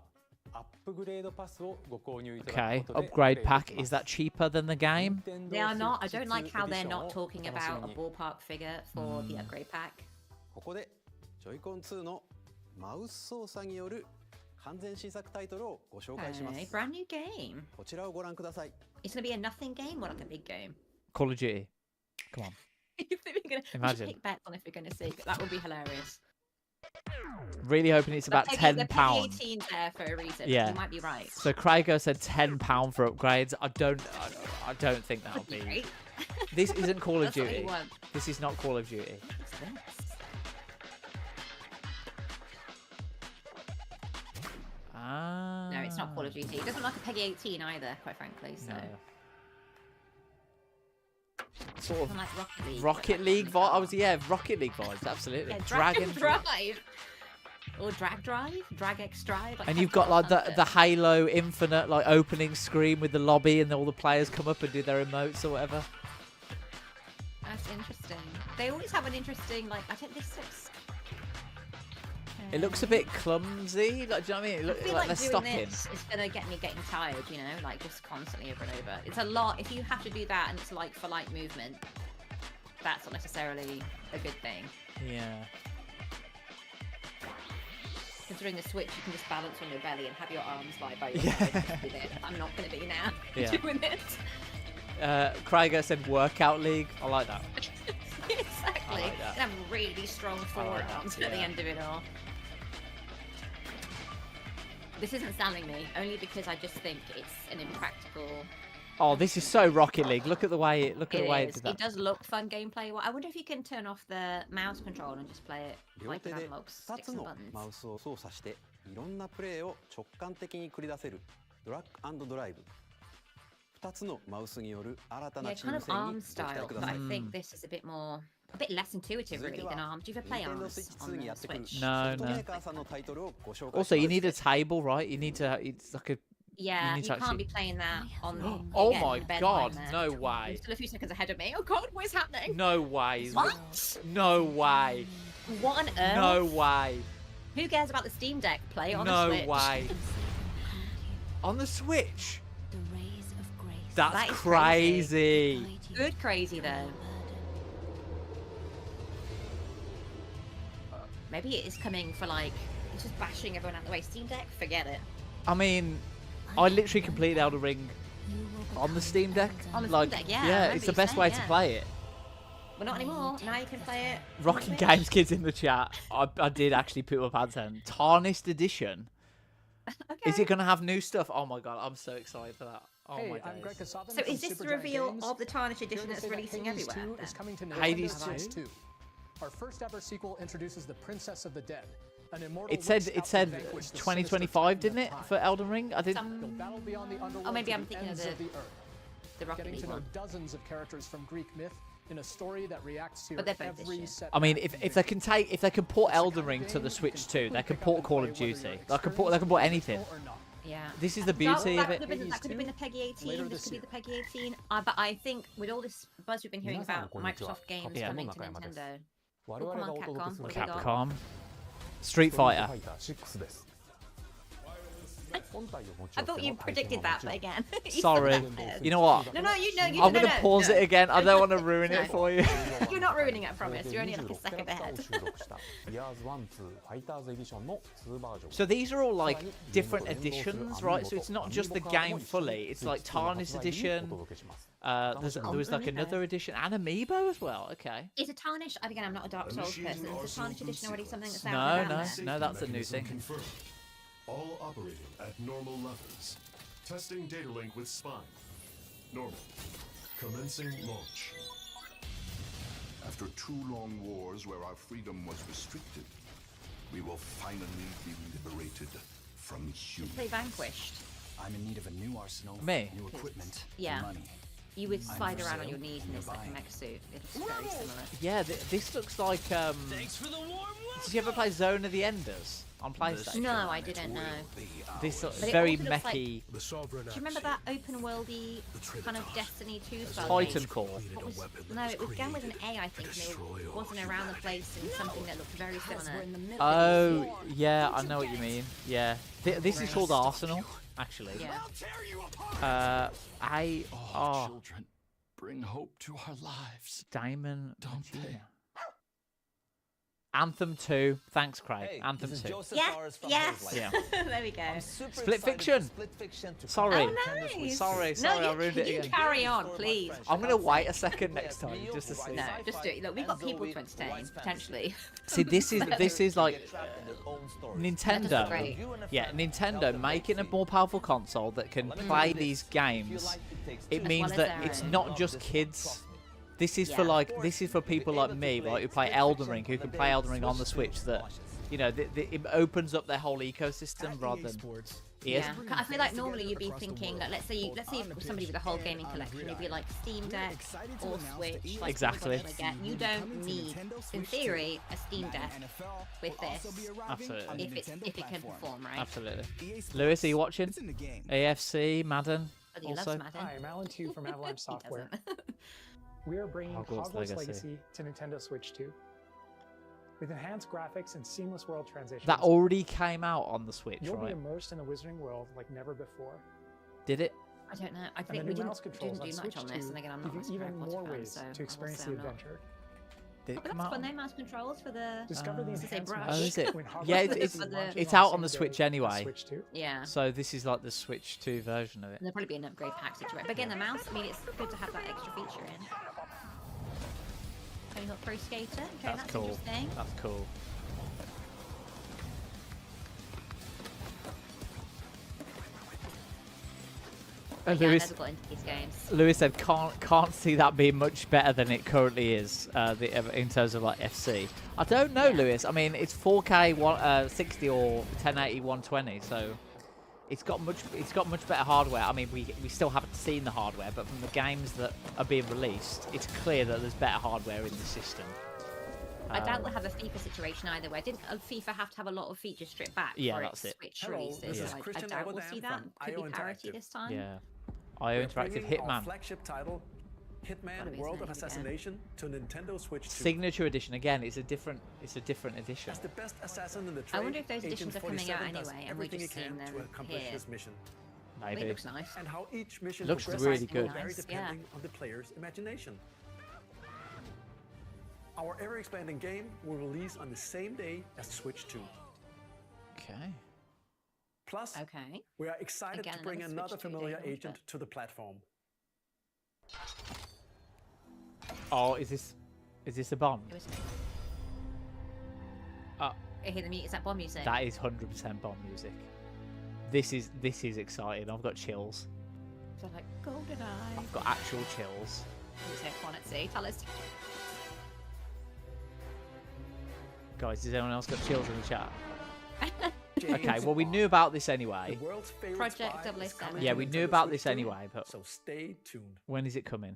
Okay. Upgrade pack. Is that cheaper than the game? They are not. I don't like how they're not talking about a ballpark figure for the upgrade pack. Okay, brand new game. It's going to be a nothing game or like a big game? Call of Duty. Come on. Imagine. Take bets on if we're going to see. That would be hilarious. Really hoping it's about £10. The PG-18's there for a reason. Yeah, you might be right. So Craigo said £10 for upgrades. I don't think that'll be. Great. This isn't Call of Duty. This is not Call of Duty. No, it's not Call of Duty. It doesn't look like a Peggy 18 either, quite frankly. So. No. Sort of like Rocket League vibes. Rocket League vibes, absolutely. Yeah, Dragon Drive. Or Drag Drive, Drag X Drive. Like, and you've got like the Halo Infinite like opening screen with the lobby, and all the players come up and do their emotes or whatever. That's interesting. They always have an interesting like. I think this looks. It looks a bit clumsy. Like, do you know what I mean? It looks like they're stopping. It's gonna get me getting tired, you know, like just constantly over and over. It's a lot. If you have to do that and it's like for light movement, that's not necessarily a good thing. Yeah. Considering the Switch, you can just balance on your belly and have your arms lie by your side. I'm not going to be now doing this. Craiger said Workout League. I like that. Exactly. I like that. And have really strong forearms at the end of it all. This isn't selling me, only because I just think it's an impractical. Oh, this is so Rocket League. Look at the way it. Look at the way it did that. It does look fun gameplay. I wonder if you can turn off the mouse control and just play it like with analog sticks and buttons. マウスを操作していろんなプレーを直感的に繰り出せるドラッグ&ドライブ。2つのマウスによる新たなチーム戦にご期待ください。I think this is a bit less intuitive really than ARMS. Do you ever play ARMS on the Switch? No. Also, you need a table, right? You need to. It's like a. Yeah, you can't be playing that on the. Oh my god! No way. You're still a few seconds ahead of me. Oh god, what is happening? No way. What? No way. What on earth? No way. Who cares about the Steam Deck? Play on the Switch. No way. On the Switch. That is crazy. Good crazy though. Maybe it is coming for like it's just bashing everyone out the way. Steam Deck, forget it. I mean, I literally completed Elden Ring on the Steam Deck. On the Steam Deck, yeah. Yeah, it's the best way to play it. Well, not anymore. Now you can play it. Rocking Games Kids in the chat. I did actually put my pants on. Tarnished Edition. Okay. Is it going to have new stuff? Oh my god, I'm so excited for that. Oh my days. So is this the reveal of the Tarnished Edition that's releasing everywhere? Hades 2. Our first ever sequel introduces the Princess of the Dead. It said 2025, didn't it, for Elden Ring? I didn't. Oh, maybe I'm thinking of the Rocket League one. Dozens of characters from Greek myth in a story that reacts to every set. I mean, if they can port Elden Ring to the Switch too, they can port Call of Duty. They can port anything. Yeah. This is the beauty of it. That could have been the Peggy 18. This could be the Peggy 18. But I think with all this buzz we've been hearing about Microsoft games coming to Nintendo. Come on, Capcom. What have we got? Capcom. Street Fighter. I thought you predicted that, but again. Sorry. You know what? No, you know. I'm going to pause it again. I don't want to ruin it for you. You're not ruining it, I promise. You're only like a second ahead. So these are all like different editions, right? So it's not just the game fully. It's like Tarnished Edition. There was like another edition and Amiibo as well. Okay. Is a Tarnished? Again, I'm not a Dark Souls person. Is a Tarnished Edition already something that's out? No, that's a new thing. All operating at normal levels. Testing data link with spine. Normal. Commencing launch. After 2 long wars where our freedom was restricted, we will finally be liberated from humans. They vanquished. I'm in need of a new arsenal, Me? new equipment, Yeah. and money. You would I'm slide for around on sale, your knees in and this you're like buying. mech suit. It's very similar. Yeah, this looks like. Thanks for the warm Did you ever play Zone of the Enders on PlayStation? No, I didn't know. This looks But it very also looks like- mechy. Do you remember that open worldy kind of Destiny 2 style? Titan game? Core. What was, no, it was again with an A, I think. And it wasn't around the place in something that looked very similar. Oh, yeah, I know what you mean. Yeah, this is called Arsenal, actually. Yeah. Oh, children, bring hope to our lives. Diamond. Don't they? Anthem 2. Thanks, Craig. Hey, Anthem this is 2. Joseph Yeah, Torres from yes. Hazelight. Yeah. There we go. I'm super Split excited Fiction. for Split Fiction to Sorry. come Oh, to Nintendo Switch nice. 2. Sorry, No, I ruined it you again. carry on, please. I'm going to wait a second next time just to see. No, just do it. Look, we've got people to entertain, potentially. See, this is like Nintendo. great. Yeah, Nintendo making a more powerful console that can play these games. It means as that their it's own. not just kids. This is for Yeah. this is for people like me, right, who play Elden Ring, who can play Elden Ring on the Switch. That it opens up their whole ecosystem rather than. Yeah, I feel like normally you'd be thinking, like, let's say somebody with a whole gaming collection, you'd be like Steam Deck or Switch. Like, Exactly. what you're gonna get. You don't need, in theory, a Steam Deck with this. Absolutely. If it can perform, right? Absolutely. Lewis, are you watching? AFC, Madden. Oh, he loves Also. Madden. Hi, I'm Alan Tu from Avalanche He Software. doesn't. We are bringing Hogwarts Hogwarts Legacy. Legacy to Nintendo Switch 2. With enhanced graphics and seamless world transitions, That already came out on the Switch, you'll be right? immersed in the Wizarding World like never before. Did it? I don't know. I And the think new we mouse didn't controls do on much Switch on 2 this, and again, I'm not give a you Harry even Potter more fan, ways so I to will experience say the I'm not. adventure. Did it But come that's out? fun. No mouse controls for the. Discover the Does it say enhanced brush? Oh, is it? when Hogwarts Yeah, Legacy it's launches it's on out on the same Switch day as anyway. Switch 2. Yeah. So this is like the Switch 2 version of it. There'll probably be an upgrade pack situation. But again, the mouse, I mean, it's good to have that extra feature in. Tony Hawk Pro Skater. Okay, that's cool. interesting. That's cool. Yeah, I Lewis, never got into these games. Lewis said can't see that being much better than it currently is in terms of like FC. I don't know, Yeah. Lewis. I mean, it's 4K 60 or 1080 120, so it's got much better hardware. I mean, we still haven't seen the hardware, but from the games that are being released, it's clear that there's better hardware in the system. I doubt we'll have a FIFA situation either way. Didn't FIFA have to have a lot of features stripped back Yeah, for that's its it. Switch Hello, releases? this is So I Christian doubt we'll Obadan see that. from Could IO be parity Interactive. this time. Yeah. IO We're Interactive bringing our Hitman. flagship title, Gotta Hitman: be World his of name again. Assassination, to Nintendo Switch 2. Signature edition again. It's a different edition. As the best assassin in the trade, I wonder if those editions Agent are coming out 47 does anyway, and we're everything just he can seeing to them accomplish here. his mission. It Maybe. looks nice. And how each mission Looks progresses really will good. vary Nice, depending yeah. on the player's imagination. Our ever-expanding game will release on the same day as Switch 2. Okay. Plus, Okay. we are excited Again, to bring another another Switch 2 familiar day launch, agent to the platform. Oh, is this a Bond? It was. Uh, I hear the music. Is that Bond music? That is 100% Bond music. This is exciting. I've got chills. So like GoldenEye. I've got actual chills. Music quality. Tell us. Guys, does anyone else got chills in the chat? Okay, well we knew about this anyway. The world's favorite Project spy is 007. coming Yeah, to we Nintendo knew about Switch this 2, anyway, but so stay tuned. when is it coming?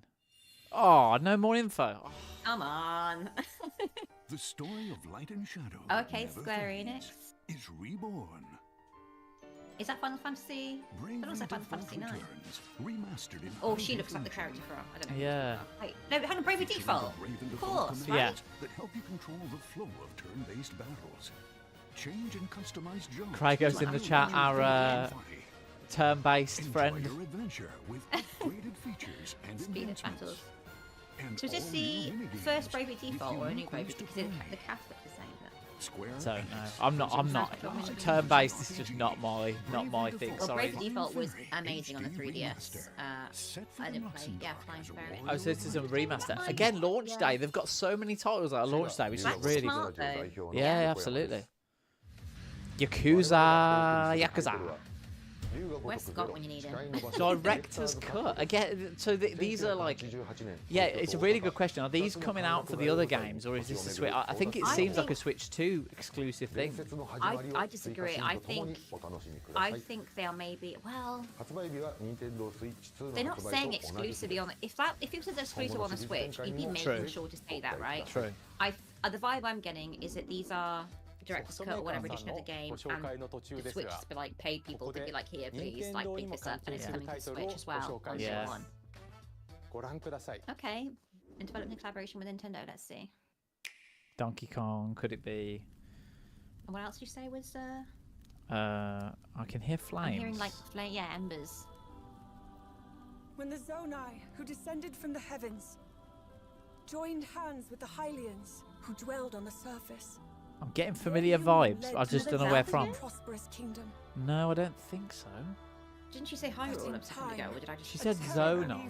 Oh, no more info. Oh, Come on. The story of light and shadow. Okay, never Square fades, Enix. is reborn. Is that Final Fantasy? Bravely That looks like Final Default Fantasy 9. returns, remastered in Oh, high she looks like the character definition. from. I don't know. Yeah. Wait, no, hang on, Bravely Featuring Default. the Brave and Of Default course, commands right? that help you control the flow of turn-based battles. Change and customize jumps. Craig goes in the chat, our turn-based Enjoy friend. your adventure with upgraded features and Speed of enhancements. battles. And So is this all the new minigames first Bravely with Default or a new unique Bravely ways to Default? Because play. the cast looks the same. But... Square Don't know. Enix I'm not. presents Turn-based is just not my thing. Well, Sorry. Bravely Default was amazing on the HD 3DS. remaster. Set for I the didn't play. Yeah, Luxembourg Flying as a Fairy. royal Oh, so this is a remaster. remaster. Again, launch Yeah. day. They've got so many titles at launch day, which is That's really smart, good. though. Yeah, absolutely. Yakuza. Where's Scott when you need him? Director's cut again. So these are like, yeah, it's a really good question. Are these coming out for the other games, or is this a Switch? I think it seems like a Switch 2 exclusive thing. I disagree. I think they are maybe, well, they're not saying exclusively on. If it was exclusive on the Switch, you'd be making sure to say that, right? True. The vibe I'm getting is that these are director's cut or whatever edition of the game, and the Switch has been like paid people to be like, here, please, like pick this up, and it's coming to Switch as well on day one. Okay, in development in collaboration with Nintendo. Let's see. Donkey Kong, could it be? And what else did you say was? I can hear flames. I'm hearing like embers. When the Zonai, who descended from the heavens, joined hands with the Hylians, who dwelled on the surface. I'm getting familiar vibes. I just don't know where from. Kingdom. No, I don't think so. Didn't she say Hyrule a second ago, or did I just? She said Zonai.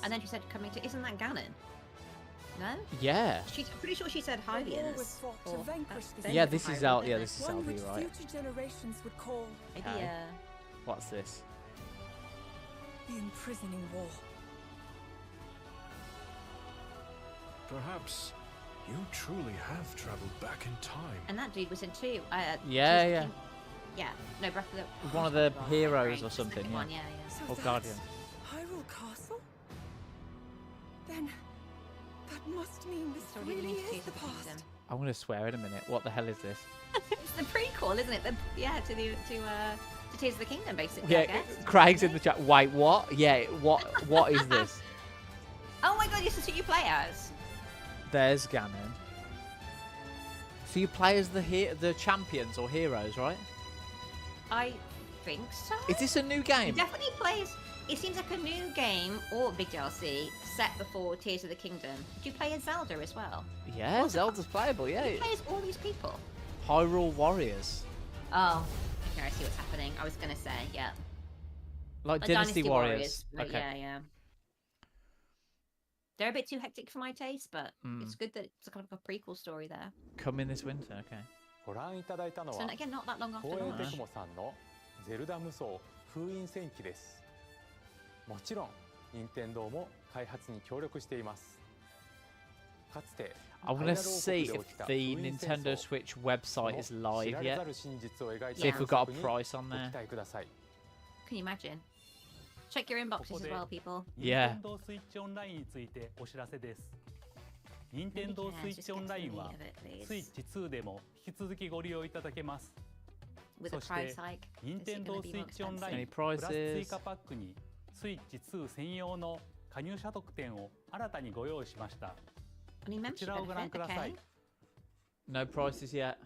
And then she said coming to. Isn't that Ganon? No. Yeah. I'm pretty sure she said Hylians. Yeah, this is out. Yeah, this is Zelda, right? Future generations would call. Maybe. What's this? The imprisoning war. Perhaps you truly have traveled back in time. And that dude was in 2. Yeah. Yeah. No, Breath of the... One of the heroes or something, yeah. One, yeah. So or Guardian. Hyrule Castle? Then that must mean this really is the past. I'm going to swear in a minute. What the hell is this? It's the prequel, isn't it? To Tears of the Kingdom, basically, yeah, I guess. Craig's in the chat. Wait, what? Yeah, what is this? Oh my god, this is who you play as. There's Ganon. So you play as the champions or heroes, right? I think so. Is this a new game? It definitely plays. It seems like a new game or big DLC set before Tears of the Kingdom. Do you play as Zelda as well? Yeah, Zelda's playable. Yeah. You play as all these people. Hyrule Warriors. Oh, okay. I see what's happening. I was gonna say, yeah. Like Dynasty Warriors. Okay. Yeah. They're a bit too hectic for my taste, but it's good that it's kind of a prequel story there. Coming this winter, okay. So again, not that long after launch. ゼルダ無双封印戦記です。もちろん任天堂も開発に協力しています。かつて I want to see if the Nintendo Switch website is live yet. See if we've got a price on there. Can you imagine? Check your inboxes as well, people. Yeah. 任天堂スイッチオンラインについてお知らせです。任天堂スイッチオンラインはスイッチ2でも引き続きご利用いただけます。そして任天堂スイッチオンラインプラス追加パックにスイッチ2専用の加入者特典を新たにご用意しました。こちらをご覧ください。No prices yet.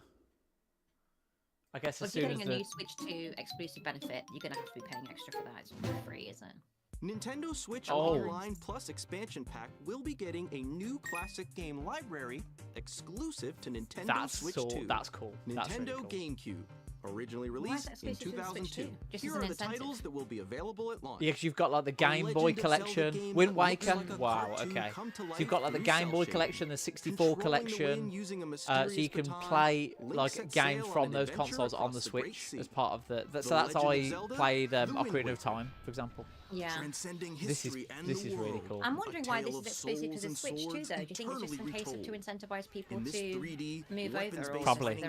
I guess as soon as a new Switch 2 exclusive benefit, you're gonna have to be paying extra for that. It's not free, isn't it? Nintendo Switch Online Plus Expansion Pack will be getting a new classic game library exclusive to Nintendo Switch 2. That's cool. Nintendo GameCube. Originally released in 2002. Here are the titles that will be available at launch. Yeah, because you've got like the Game Boy collection, Wind Waker. Wow, okay. So you've got like the Game Boy collection, the 64 collection. So you can play like games from those consoles on the Switch as part of the. So that's how I played Ocarina of Time, for example. Yeah. This is really cool. I'm wondering why this is exclusive to the Switch too, though. Do you think it's just in case of to incentivize people to move over? Or Probably.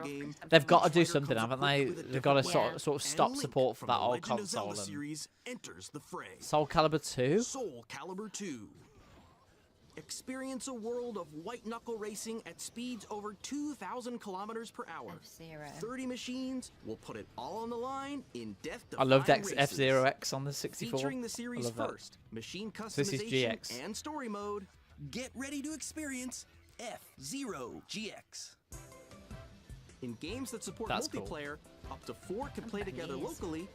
They've got to do something, haven't they? They've got to sort of stop support for that old console. Soul Calibur 2? Soul Calibur 2. Experience a world of white-knuckle racing at speeds over 2,000 kilometers per hour. F-Zero. 30 machines will put it all on the line in death-defying I loved F-Zero X on the 64. Featuring the series first, machine customization this is GX. and story mode. Get ready to experience F-Zero GX. In games that support multiplayer, up to 4 can play together locally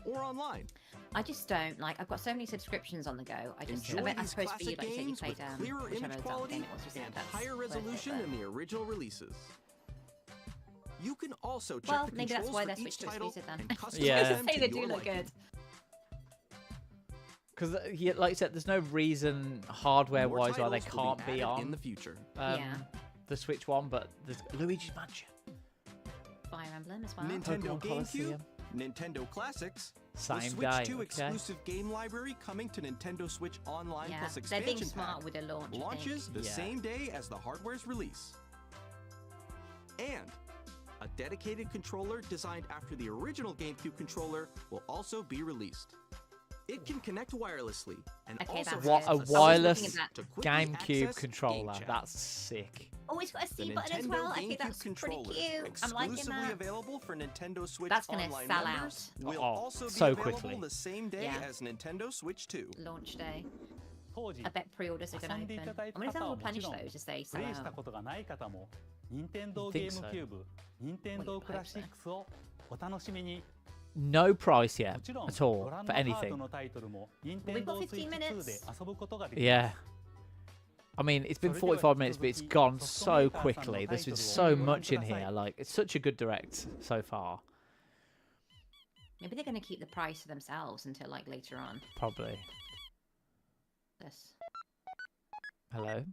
or online. I just don't like. I've got so many subscriptions on the go. I suppose for you, like you said, you play down clearer image quality and higher resolution than the original releases. You can also check the maybe that's controls why for they're each Switch to title exclusive then. and customize them to they your do look good. Because, like you said, there's no reason hardware-wise why they can't be on in the future. The Switch one, but there's Luigi's Mansion. Fire Emblem as well. Nintendo GameCube. Nintendo Classics, Same the Switch day, 2 okay. exclusive game library coming to Nintendo Switch Online plus they're being expansion smart pack, with the launch. launches the same day as the hardware's release. And a dedicated controller designed after the original GameCube controller will also be released. It can connect wirelessly and also what a has wireless to quickly GameCube access controller. Game Chat. That's sick. Oh, it's got a The C button as Nintendo well. I think GameCube that's pretty controller, cute. I'm liking exclusively that. available for Nintendo Switch That's gonna Online sell members, out. will Oh, also be so available quickly. the same day Yeah. as Nintendo Switch 2. Launch day. 当時 I bet pre-orders are 遊 going んでい to た open. だい I'm た going to 方 tell は them もち replenish ろん those as they プ sell レイした out. ことがない方も任天堂 I ゲ think ーム so. キューブ任天堂クラシックスをお楽しみに No price も yet ちろん at ご all 覧 for のカー anything. ドのタイトルも任天 We've 堂 got スイッチ 15 2で minutes. 遊ぶことができま Yeah. す I mean, it's been 45 minutes, but it's gone so quickly. There's been so much in here. Like, it's such a good direct so far. Maybe they're going to keep the price to themselves until like later on. Probably. This. Hello?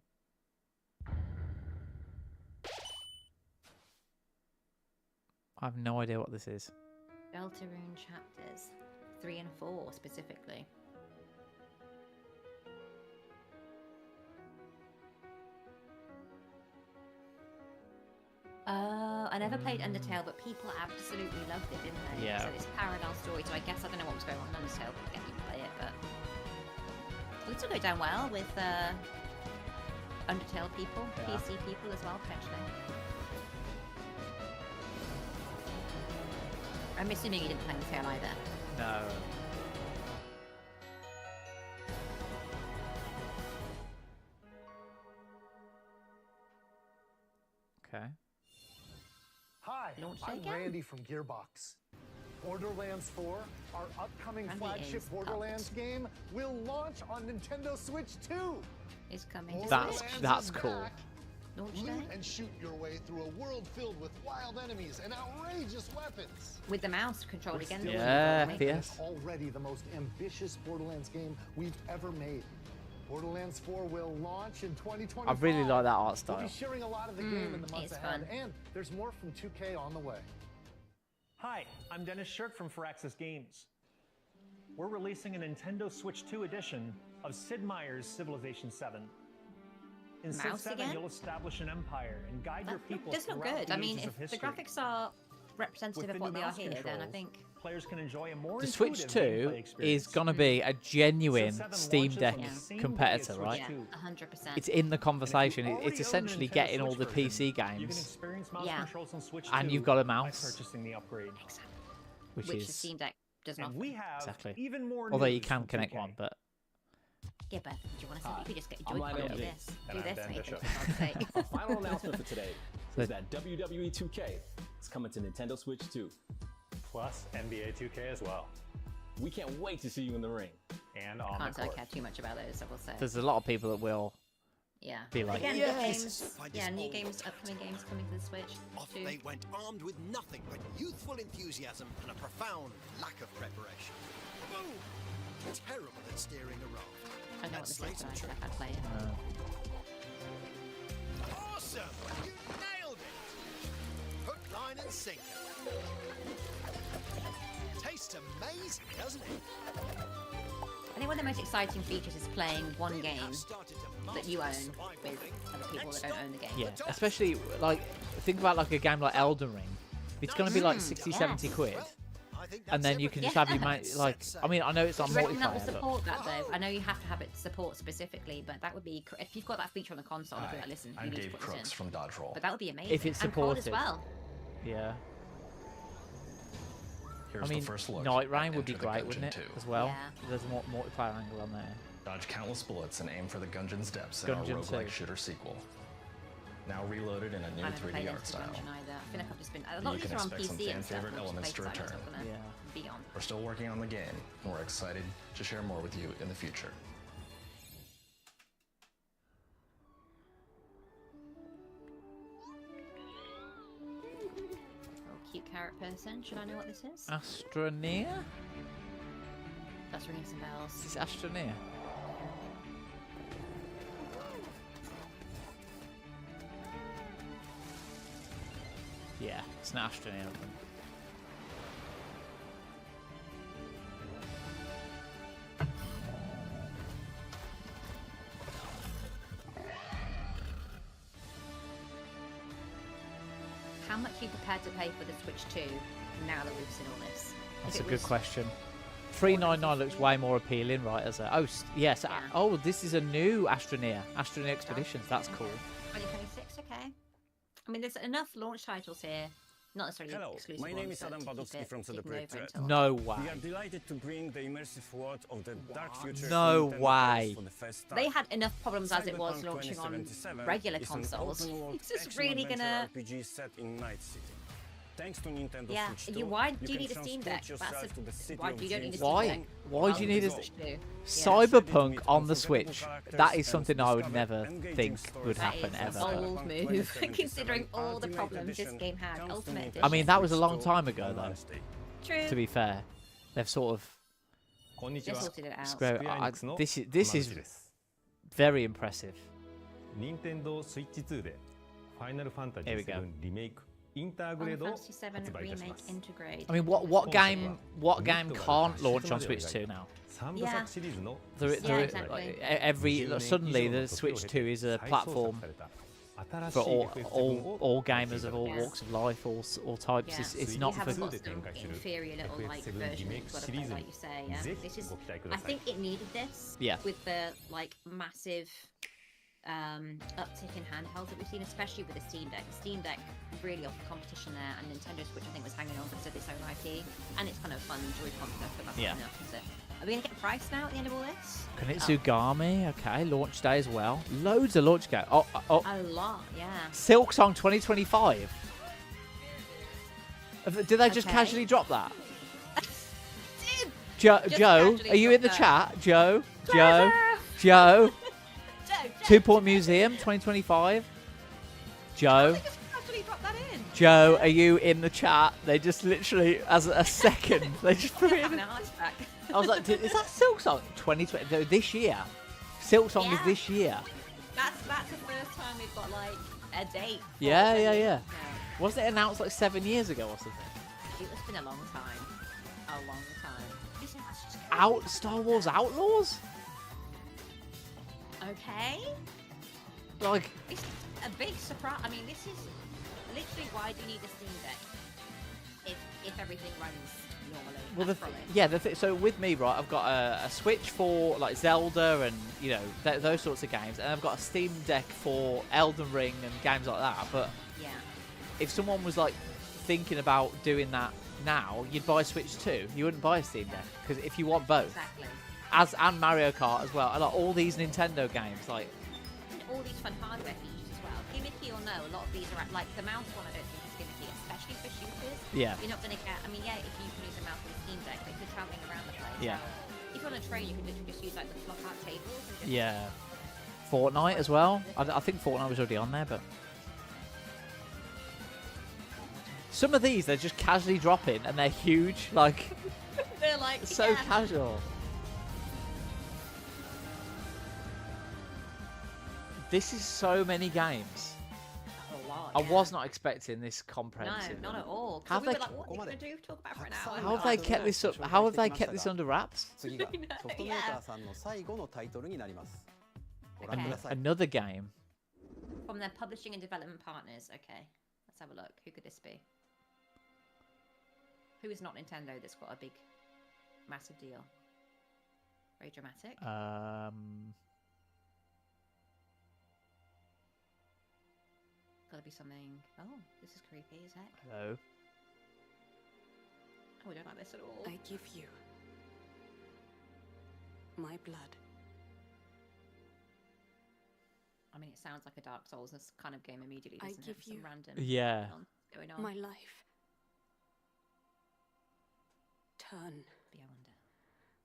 I have no idea what this is. Deltarune chapters 3 and 4 specifically. I never played Undertale, but people absolutely loved it, didn't they? Yeah. So it's parallel story, so I guess I don't know what was going on in Undertale to get you to play it, but it would still go down well with Undertale people, Yeah. PC people as well, potentially. I'm assuming you didn't play Undertale either. No. Okay. Hi, Launch I'm again? Randy from Gearbox. Borderlands 4, our upcoming Randy flagship is Borderlands game, will launch on Nintendo Switch 2. Is coming to That's Switch. that's cool. Launch Loot day? and shoot your way through a world filled with wild enemies and outrageous weapons. With the mouse controlled again. Still in Yeah, development, and FPS. it's already the most ambitious Borderlands game we've ever made. Borderlands 4 will launch in 2025. I really like that art We'll style. be sharing a lot of the game in the months it's ahead, fun. and there's more from 2K on the way. Hi, I'm Dennis Shirk from Firaxis Games. We're releasing a Nintendo Switch 2 edition of Sid Meier's Civilization 7. In Civ Mouse 7, again? you'll establish an empire and guide your people Does look throughout good. the I mean, ages if of the history. graphics are representative With of the what new they are mouse here, then I controls, think players can enjoy a more The Switch intuitive 2 gameplay is experience. going to be a genuine Civ 7 Steam launches Deck on the same day as competitor, Switch right? yeah, 2. 100%. It's in the conversation. If you It's already own essentially the Nintendo getting all Switch the version, PC You can games, experience mouse Yeah. controls on Switch and 2 you've got a by mouse, purchasing the upgrade. which the is Steam Deck does not. And we have exactly. even more Although you news can from connect 2K. one, but Yeah, but do you want to say you could just get I'm Joy-Con and do Lionel this? And Do I'm this, Ben Nathan, Bishop. for God's sake. Our final announcement for today So- is that WWE 2K is coming to Nintendo Switch 2. Plus NBA 2K as well. We can't wait to see you in the ring. And on Can't the say I court. care too much about those, I will say. there's a lot of people that will Yeah. be like, Again, yes! new games, yeah, new games, upcoming games coming to the Switch. Off too. they went armed with nothing but youthful enthusiasm and a profound lack of preparation. Boom! Terrible at steering a raft. I know what this is, but I play it. Awesome! You nailed it! Hook, line, and sinker. Tastes amazing, doesn't it? I think one of the most exciting features is playing one game that you own with other people that don't own the game. Yeah, especially like think about like a game like Elden Ring. It's going to be like 60, 70 quid. And then you can just have your mate, like, I mean, I know it's on Do you reckon that will multiplayer, but support that though? I know you have to have it support specifically, but that would be if you've got that feature on the console. I'd be like, listen, I'm you need Dave to put this Crooks in. from Dodge Roll. But that would be amazing. if it's and COD supported, as well. yeah. Here's I mean, the first look. Night Rain at would be Enter the great, wouldn't it, Gungeon 2. as well? Yeah. There's a more multiplayer angle on there. Dodge countless bullets and aim for the Gungeon's depths in our Gungeon roguelike 2. shooter sequel. Now reloaded in a new I haven't 3D played art into style. Dungeon either. I feel like I've just been. A And lot you of these can are on expect some PC and stuff. fan-favorite which elements to places I'm return. not gonna be on. We're still working on the game, and we're excited to share more with you in the future. Oh, cute carrot person. Should I know what this is? Astroneer? That's ringing some bells. Is this Astroneer? Yeah, it's an Astroneer. how much are you prepared to pay for the Switch 2 now that we've seen all this? That's a good question. $399 looks way more appealing, right? As a yes. Yeah. Oh, this is a new Astroneer Expeditions. That's cool. 2026, okay. I mean, there's enough launch titles here. Not necessarily exclusive. My name is Adam Badowski from Celebrate Red. No way. We are delighted to bring the immersive world of the dark future. No way. For the first time. They had enough problems as it was launching on regular consoles. It's just really gonna. RPG set in Night City. Thanks to Nintendo Switch 2, why do you need a Steam Deck? Why do you don't need a Steam Deck? Why do you need a Cyberpunk on the Switch? That is something I would never think would happen ever. That is a bold move, considering all the problems this game had. Ultimate Edition. I mean, that was a long time ago, though. True. To be fair, they've sort of sorted it out. This is very impressive. Nintendo Switch 2 で Final Fantasy Here we go. 7 リメイク Final Fantasy 7 Remake Integrade. I mean, what game can't launch on Switch 2 now? Yeah. Exactly. Suddenly the Switch 2 is a platform for all gamers of all walks of life, all types. It's not for some inferior little like version that you've got to play, like you say. Yeah, this is. I think it needed this. Yeah. With the like massive uptick in handhelds that we've seen, especially with the Steam Deck. The Steam Deck really offered competition there, and Nintendo Switch I think was hanging on because of its own IP, and it's kind of fun Joy-Con stuff, but that's not enough, is it? Are we going to get a price now at the end of all this? Konitsugami, okay, launch day as well. Loads of launch games. Oh. A lot, yeah. Silksong 2025. Did they just casually drop that? Joe, are you in the chat? Joe? 2 Point Museum 2025. Joe, are you in the chat? They just literally, as a second, they just put it in. I was like, is that Silksong 2020? This year. Silksong is this year. That's the first time we've got like a date. Yeah. Wasn't it announced like 7 years ago or something? It's been a long time. A long time. Star Wars Outlaws? Okay. Like, it's a big surprise. I mean, this is literally why do you need a Steam Deck if everything runs normally? Well, so with me, right, I've got a Switch for like Zelda and those sorts of games, and I've got a Steam Deck for Elden Ring and games like that. But if someone was like thinking about doing that now, you'd buy a Switch 2. You wouldn't buy a Steam Deck because if you want both. Exactly. And Mario Kart as well, and like all these Nintendo games, like and all these fun hardware features as well. Gimmicky or no, a lot of these are like the mouse one. I don't think is gimmicky, especially for shooters. Yeah, you're not gonna get. I mean, if you can use a mouse with a Steam Deck, but if you're traveling around the place, if you're on a train, you can literally just use like the flop out tables. And just Fortnite as well. I think Fortnite was already on there, but some of these they're just casually dropping and they're huge, like they're like so casual. This is so many games. A lot. I was not expecting this comprehensive. No, not at all. How we were like, what are you going to do? Talk about for an hour. How have they kept this up? How have they kept this under wraps? Another game. From their publishing and development partners. Okay, let's have a look. Who could this be? Who is not Nintendo that's got a big, massive deal? Very dramatic. Gotta be something. Oh, this is creepy as heck. Hello. Oh, we don't like this at all. I give you my blood. I mean, it sounds like a Dark Souls kind of game immediately, doesn't I give it? you some random going on. My life. Turn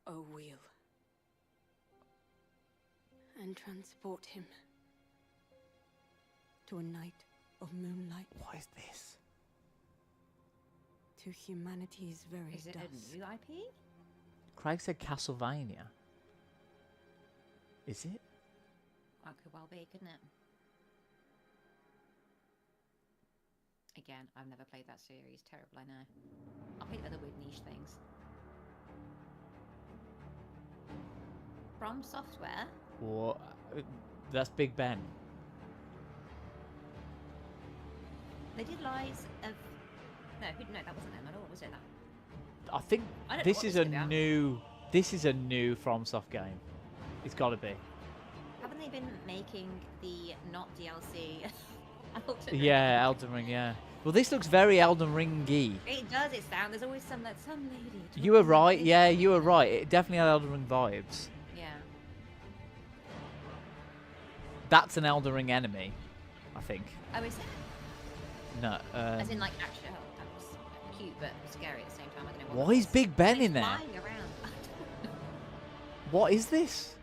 a wheel and transport him to a night of moonlight. What is this? To humanity's very Is it dust. a new IP? Craig said Castlevania. Is it? That could well be, couldn't it? Again, I've never played that series. Terrible, I know. I'll play other weird niche things. From Software? What? That's Big Ben. They did Lies of... No, that wasn't them at all, was it? I think this is a new... This is a new FromSoft game. It's got to be. Haven't they been making the not DLC? Yeah, Elden Ring, yeah. Well, this looks very Elden Ring-y. It does, it sounds. There's always some lady. You were right, yeah, you were right. It definitely had Elden Ring vibes. Yeah. That's an Elden Ring enemy, I think. Oh, is it? No. As in, like, actually, that was cute but scary at the same time. I don't know Why is Big Ben in there? Flying around. What is this?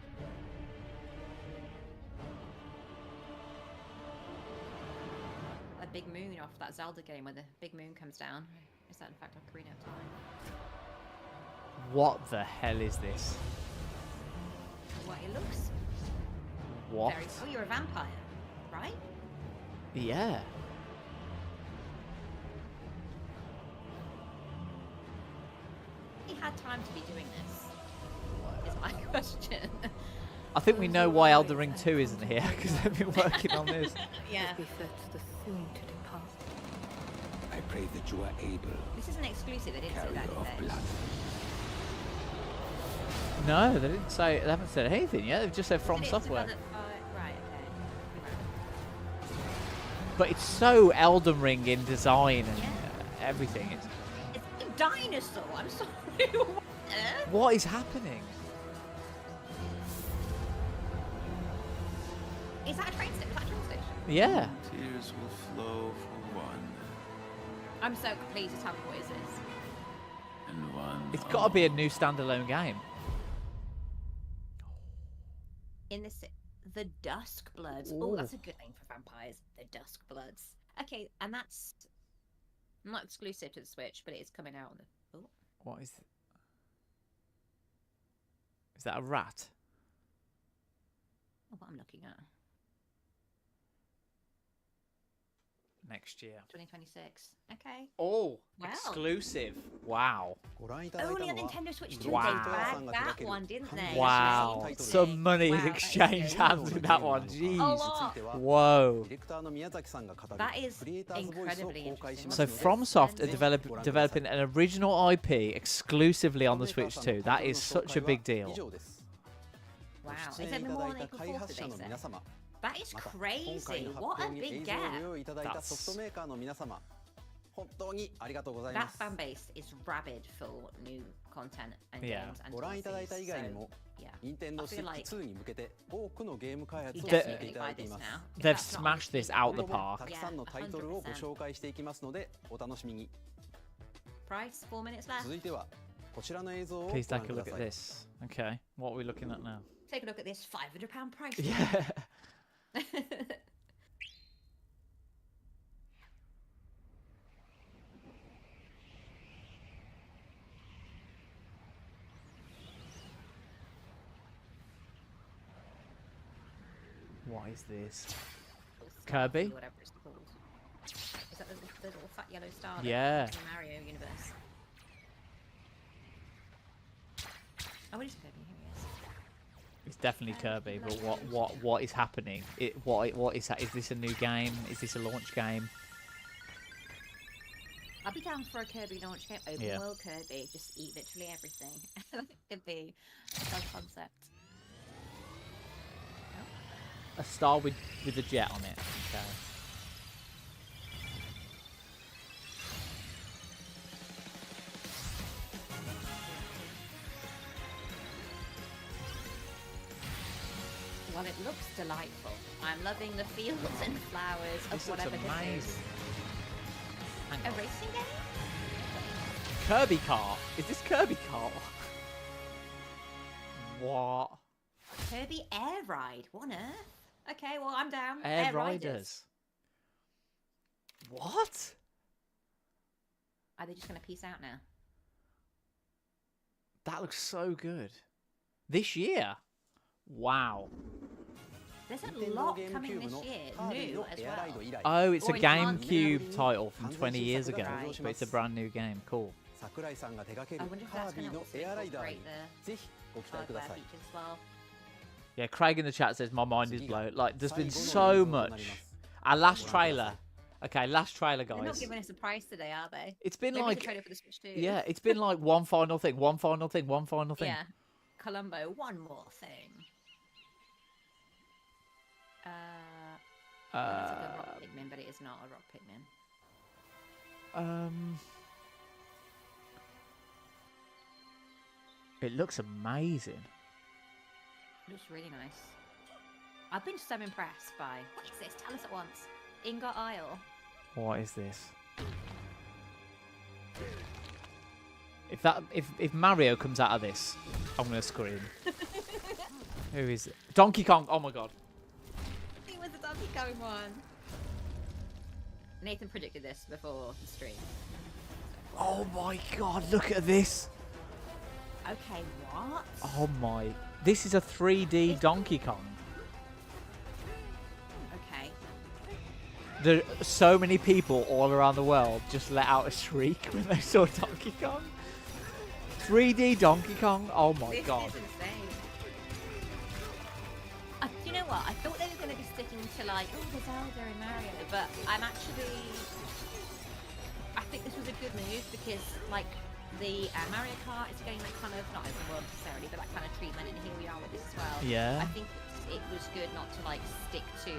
A big moon off that Zelda game where the big moon comes down. Is that in fact Ocarina of Time? What the hell is this? What it looks. What? Oh, you're a vampire, right? Yeah. He had time to be doing this. Is my question. I think we know why Elden Ring 2 isn't here, because they've been working on this. Yeah. I pray that you are able. This is an exclusive. They didn't say that, did they? No, they didn't say. They haven't said anything yet. They've just said From Software. Right. Okay. But it's so Elden Ring in design and everything. It's a dinosaur. I'm sorry. What is happening? Is that a train station? Yeah. Tears will flow for one. I'm so pleased to tell me what is this. And one. It's got to be a new standalone game. In this, the Dusk Bloods. Oh, that's a good name for vampires. The Dusk Bloods. Okay, and that's not exclusive to the Switch, but it is coming out on the. Oh. What is? Is that a rat? Oh, what I'm looking at. Next year. 2026. Okay. Oh, wow. Exclusive. Wow. Only on Nintendo Switch 2. Wow. They bagged that one, didn't they? Wow. Some money exchanged hands with that one. Jeez. Whoa. That is incredibly interesting. So FromSoft are developing an original IP exclusively on the Switch 2. That is such a big deal. Wow. Is there more than April 4th, did they say? That is crazy. What a big gap. That fan base is rabid for new content and games and DLCs, so, yeah. I feel like you definitely buy this now. They've smashed this out the park. Yeah, 100%. Price, 4 minutes left. Please take a look at this. Okay, what are we looking at now? Take a look at this £500 price. Yeah. What is this? Kirby? Whatever it's called. Is that the little fat yellow star? Yeah. In the Mario universe. Oh, it is Kirby. Here he is. It's definitely Kirby, but what is happening? What is that? Is this a new game? Is this a launch game? I'll be down for a Kirby launch game. Open world Kirby, just eat literally everything. It could be a fun concept. A star with a jet on it. Okay. Well, it looks delightful. I'm loving the fields and flowers of whatever this is. A racing game? Kirby Kart. Is this Kirby Kart? What? Kirby Air Ride. What on earth? Okay, well, I'm down. Air Riders. What? Are they just going to peace out now? That looks so good. This year? Wow. There's a lot coming this year, new as well. Oh, it's a GameCube title from 20 years ago, but it's a brand new game. Cool. I wonder if that's going to also incorporate the hardware features as well. Yeah, Craig in the chat says my mind is blown. Like, there's been so much. Our last trailer Okay, last trailer, guys. They're not giving us a price today, are they? It's been Maybe like the trailer for the Switch 2. Yeah, it's been like one final thing, one final thing, one final thing. Yeah, Columbo, one more thing. It's like a rock pigman, but it is not a rock pigman. It looks amazing. It looks really nice. I've been so impressed by. What is this? Tell us at once. Ingot Isle. What is this? If Mario comes out of this, I'm gonna scream. Who is it? Donkey Kong. Oh my god. It was the Donkey Kong one. Nathan predicted this before the stream. Oh my god, look at this. Okay, what? Oh my. This is a 3D Donkey Kong. Okay. There are so many people all around the world just let out a shriek when they saw Donkey Kong. 3D Donkey Kong? Oh my god. This is insane. Do you know what? I thought they were going to be sticking to like, oh, the Zelda and Mario, but I think this was a good move because like the Mario Kart is getting that kind of, not open world necessarily, but that kind of treatment, and here we are with this as well. Yeah. I think it was good not to like stick to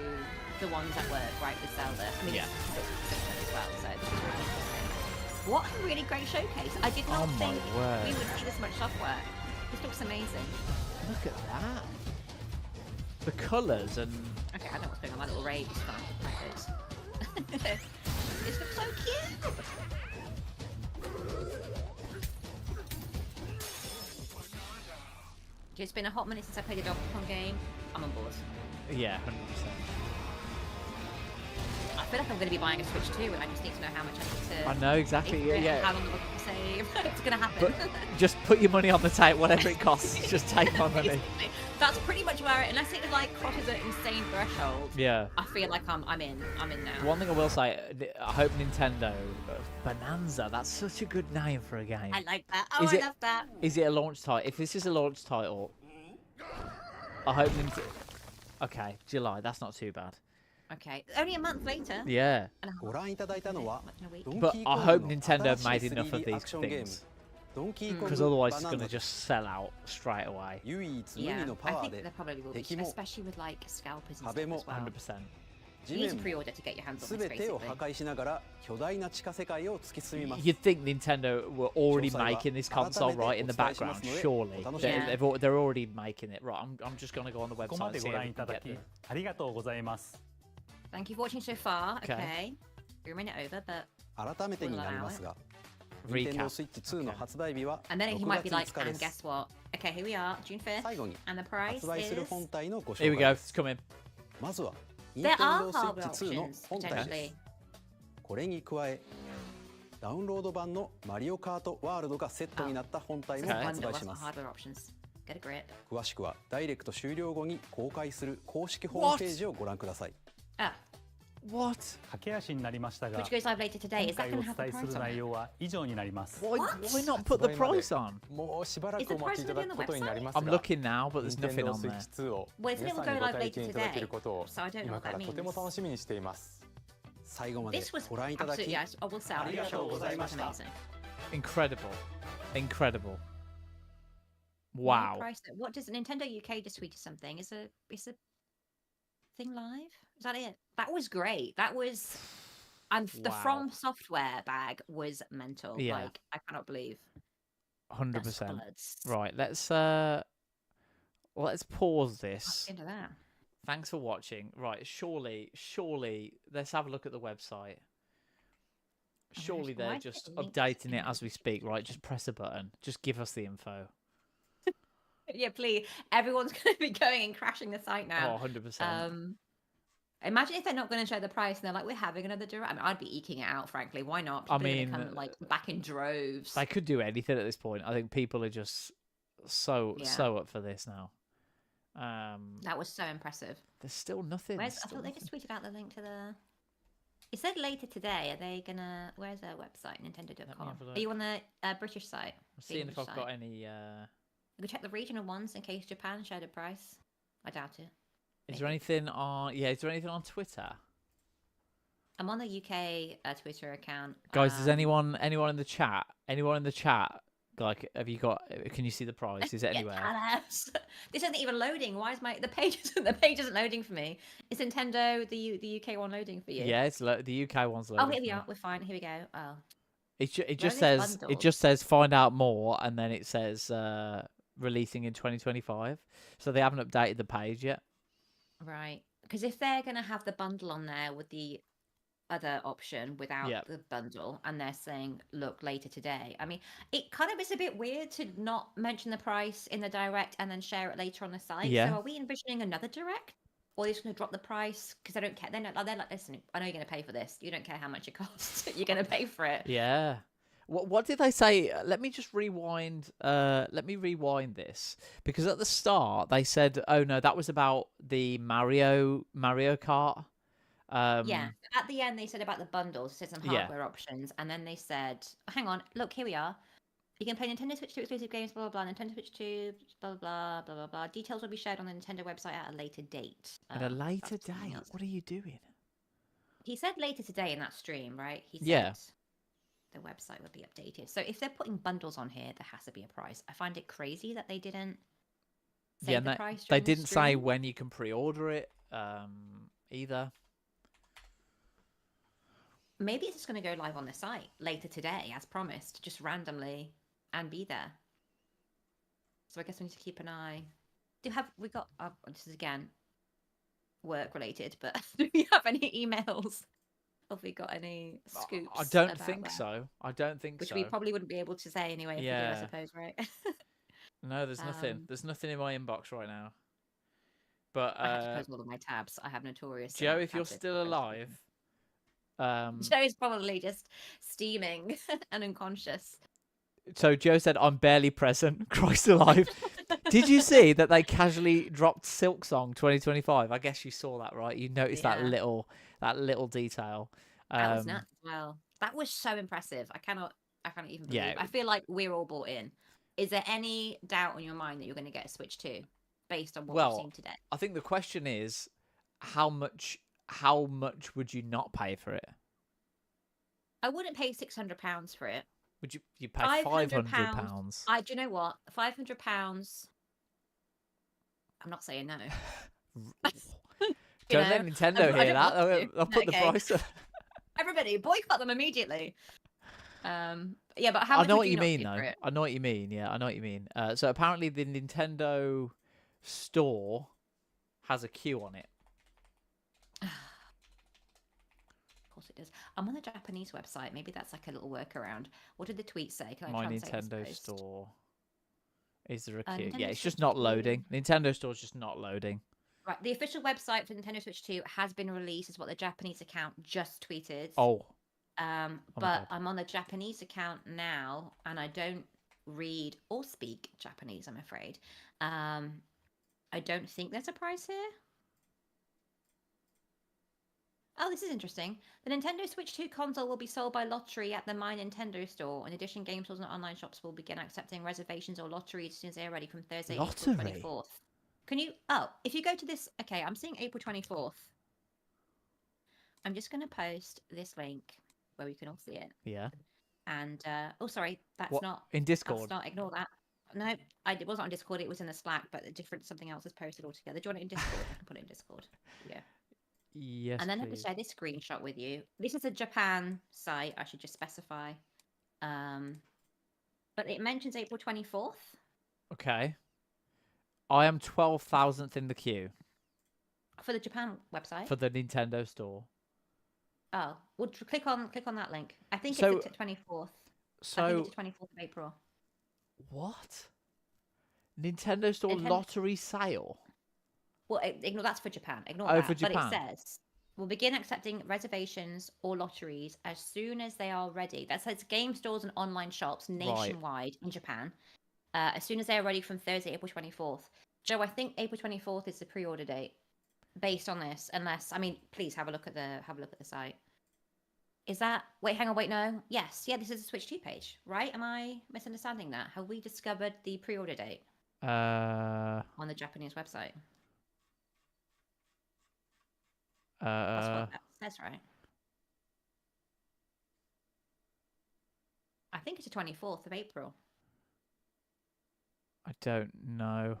the ones that work, right, with Zelda. I mean, yeah. As well, so this is really interesting. What a really great showcase. I did not think we would see this much software. This looks amazing. Look at that. The colours and... Okay, I know what's going on. My little rage is fine. This looks so cute! It's been a hot minute since I played a Donkey Kong game. I'm on board. Yeah, 100%. I feel like I'm going to be buying a Switch 2 and I just need to know how much I need to... I know, exactly, yeah. How long I'm going to save. It's going to happen. But just put your money on the table, whatever it costs. Just take my money. That's pretty much where, unless it like crosses an insane threshold. Yeah. I feel like I'm in. I'm in now. One thing I will say, I hope Nintendo Bonanza. That's such a good name for a game. I like that. Oh, I love that. Is it a launch title? If this is a launch title, I hope Nintendo. Okay, July. That's not too bad. Okay, only a month later. Yeah. But I hope Nintendo made enough of these things. Because otherwise it's going to just sell out straight away. Yeah, I think there probably will be, especially with like scalpers and stuff as well. 100%. You need to pre-order to get your hands on this, basically. You'd think Nintendo were already making this console, right, in the background, surely. They're already making it. Right, I'm just going to go on the website and see if I can get them. Thank you for watching so far. Okay. You're a minute over, but we'll allow it. Recap. And then he might be like, and guess what? Okay, here we are, June 5th, and the price is... Here we go, it's coming. There are hardware options, potentially. これに加え、ダウンロード版のマリオカートワールドがセットになった本体も発売します。詳しくはダイレクト終了後に公開する公式ホームページをご覧ください。What? 駆け足になりましたが、 Which goes live later today. 今回お伝えする内容は以上になります。Why not put the price on? もうしばらくお待ちいただくことになりますが、 I'm looking now, but there's nothing on there. Switch 2を皆さんにご体験いただけることを今からとても楽しみにしています。最後までご覧いただきありがとうございました。 Incredible. Incredible. Wow. What does Nintendo UK just tweeted something? Is a thing live? Is that it? That was great. That was, and the From Software bag was mental. Yeah. Like, I cannot believe. 100%. Right, let's pause this. Into that. Thanks for watching. Right, surely, let's have a look at the website. Surely they're just updating it as we speak, right? Just press a button. Just give us the info. Yeah, please. Everyone's going to be going and crashing the site now. Oh, 100%. Imagine if they're not going to show the price and they're like, we're having another direct. I mean, I'd be eking it out, frankly. Why not? People are going to come like back in droves. They could do anything at this point. I think people are just so up for this now. That was so impressive. There's still nothing. I thought they just tweeted out the link to the... It said later today. Are they going to... Where's their website? Nintendo.com. Are you on the British site? I'm seeing if I've got any... We could check the regional ones in case Japan shared a price. I doubt it. Is there anything on? Yeah, is there anything on Twitter? I'm on the UK Twitter account. Guys, does anyone in the chat? Like, have you got? Can you see the price? Is it anywhere? This isn't even loading. Why is the page isn't loading for me? Is Nintendo the UK one loading for you? Yeah, it's the UK one's loading. Oh, here we are. We're fine. Here we go. Oh. It just says find out more, and then it says releasing in 2025. So they haven't updated the page yet. Right, because if they're gonna have the bundle on there with the other option without the bundle, and they're saying look later today, I mean, it kind of is a bit weird to not mention the price in the direct and then share it later on the site. So are we envisioning another direct, or are they just going to drop the price because they don't care? They're like, listen, I know you're going to pay for this. You don't care how much it costs. You're going to pay for it. Yeah. What did they say? Let me just rewind. Let me rewind this, because at the start they said, "Oh no, that was about the Mario Kart." Yeah. At the end, they said about the bundles. It said some hardware options, and then they said, oh, "Hang on, look, here we are. You can play Nintendo Switch 2 exclusive games, blah blah blah. Nintendo Switch 2, blah blah blah blah blah. Details will be shared on the Nintendo website at a later date." At a later date? What are you doing? He said later today in that stream, right? He said the website would be updated. So if they're putting bundles on here, there has to be a price. I find it crazy that they didn't say the price. They didn't say when you can pre-order it either. Maybe it's just going to go live on the site later today, as promised, just randomly, and be there. So I guess we need to keep an eye. We got? This is again work related, but do we have any emails? Have we got any scoops? I don't think so. I don't think so. Which we probably wouldn't be able to say anyway. If we do, I suppose, right? No, there's nothing. There's nothing in my inbox right now. But I have to close all of my tabs. I have notorious. Joe, if you're still alive. Joe is probably just steaming and unconscious. So Joe said, "I'm barely present." Christ alive! Did you see that they casually dropped Silk Song 2025? I guess you saw that, right? You noticed that little detail. That was nuts as well. That was so impressive. I cannot even believe. I feel like we're all bought in. Is there any doubt in your mind that you're going to get a Switch 2 based on what we've seen today? I think the question is, how much would you not pay for it? I wouldn't pay £600 for it. Would you pay £500? Do you know what? £500. I'm not saying no. Don't let Nintendo hear that. I'll put the price up. Everybody, boycott them immediately. Yeah, but how much I know would what you not mean, pay though. for it? I know what you mean. Yeah, I know what you mean. So apparently the Nintendo store has a queue on it. Of course it does. I'm on the Japanese website. Maybe that's like a little workaround. What did the tweet say? Can I My translate this Nintendo post? store. Is there a queue? Nintendo Yeah, it's Switch just not 2. loading. Nintendo store's just not loading. Right, the official website for Nintendo Switch 2 has been released, is what the Japanese account just tweeted. Oh. But I'm on the Japanese account now, and I don't read or speak Japanese, I'm afraid. I don't think there's a price here. Oh, this is interesting. The Nintendo Switch 2 console will be sold by lottery at the My Nintendo store. In addition, game stores and online shops will begin accepting reservations or lotteries as soon as they are ready from Thursday, April 24th. Can you... Oh, if you go to this... Okay, I'm seeing April 24th. I'm just going to post this link where we can all see it. Yeah. And... oh, sorry. That's what? not... In Discord? That's not... Ignore that. No, it wasn't on Discord. It was in the Slack, but something else is posted altogether. Do you want it in Discord? I can put it in Discord. Yeah. Yes, and then please. let me share this screenshot with you. This is a Japan site. I should just specify. But it mentions April 24th. Okay. I am 12,000th in the queue. For the Japan website? For the Nintendo store. Oh, well, click on that link. I think it's the 24th. So, I think it's the 24th of April. What? Nintendo store lottery sale? Well, ignore that's for Japan. Ignore that. For Japan. But it says, we'll begin accepting reservations or lotteries as soon as they are ready. That says game stores and online shops nationwide in Japan. As soon as they are ready from Thursday, April 24th. Joe, I think April 24th is the pre-order date based on this. Unless, I mean, please have a look at the site. Is that... Wait, hang on, wait, no. Yes, yeah, this is a Switch 2 page, right? Am I misunderstanding that? Have we discovered the pre-order date? On the Japanese website. That's what that says, right? think it's the 24th of April. I don't know.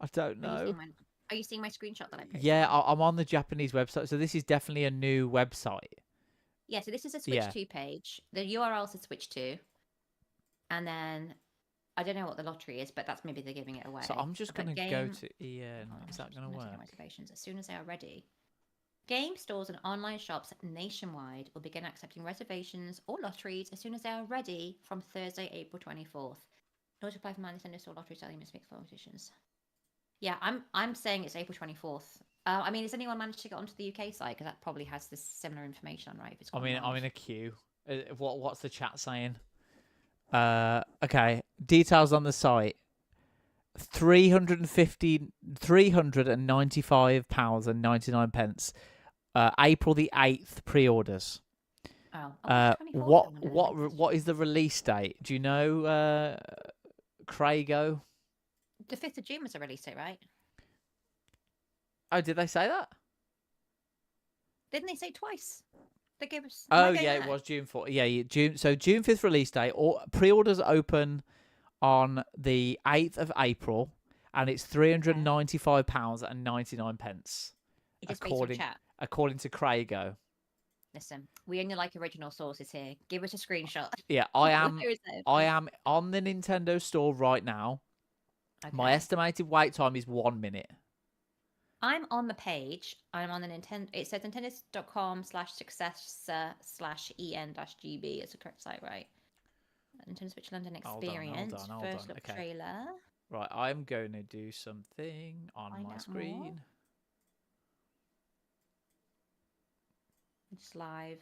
Are you seeing my screenshot that I posted? Yeah, I'm on the Japanese website, so this is definitely a new website. Yeah, so this is a Switch 2 page. The URL says Switch 2. And then, I don't know what the lottery is, but that's maybe they're giving it away. So I'm just going to go to EN. Is that going to work? Reservations as soon as they are ready. Game stores and online shops nationwide will begin accepting reservations or lotteries as soon as they are ready from Thursday, April 24th. In order to apply for my Nintendo Store lottery selling must make competitions. Yeah, I'm saying it's April 24th. I mean, has anyone managed to get onto the UK site? Because that probably has this similar information on, right? If it's I'm in a queue. What's the chat saying? Okay. Details on the site. £395.99. April the 8th pre-orders. What is the release date? Do you know, Craigo? The 5th of June was the release date, right? Oh, did they say that? Didn't they say twice? They gave us. Oh yeah, it was June 4th. Yeah, June. So June 5th release date. Or pre-orders open on the 8th of April, and it's £395.99. According to Craigo. Listen, we only like original sources here. Give us a screenshot. Yeah, I am on the Nintendo Store right now. Okay. My estimated wait time is 1 minute. I'm on the page. I'm on the Nintendo. It says nintendo.com/successor/en-gb. It's the correct site, right? Nintendo Switch London Experience. Hold on. First look trailer. Right, I'm going to do something on my screen. Just live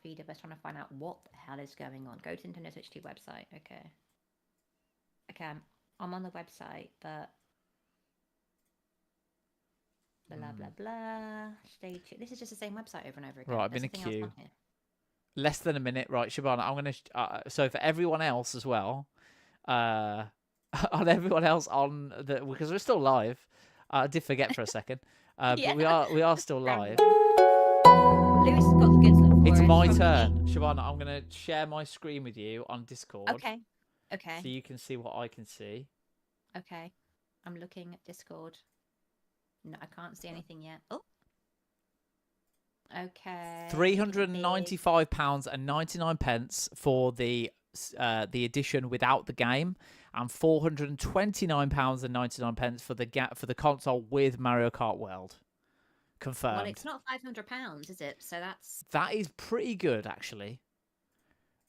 feed of us trying to find out what the hell is going on. Go to Nintendo Switch 2 website. Okay, I'm on the website, but blah blah blah. Stay tuned. This is just the same website over and over again. Right, I've been in a queue. Less than a minute. Right, Shabana, I'm gonna. So for everyone else as well, on everyone else on the, because we're still live. I did forget for a second, but we are still live. Lewis got the good stuff. It's my turn, Shabana. I'm gonna share my screen with you on Discord. Okay. So you can see what I can see. Okay. I'm looking at Discord. No, I can't see anything yet. Oh. Okay. £395.99 for the edition without the game, and £429.99 for the console with Mario Kart World. Confirmed. Well, it's not £500, is it? So that is pretty good, actually.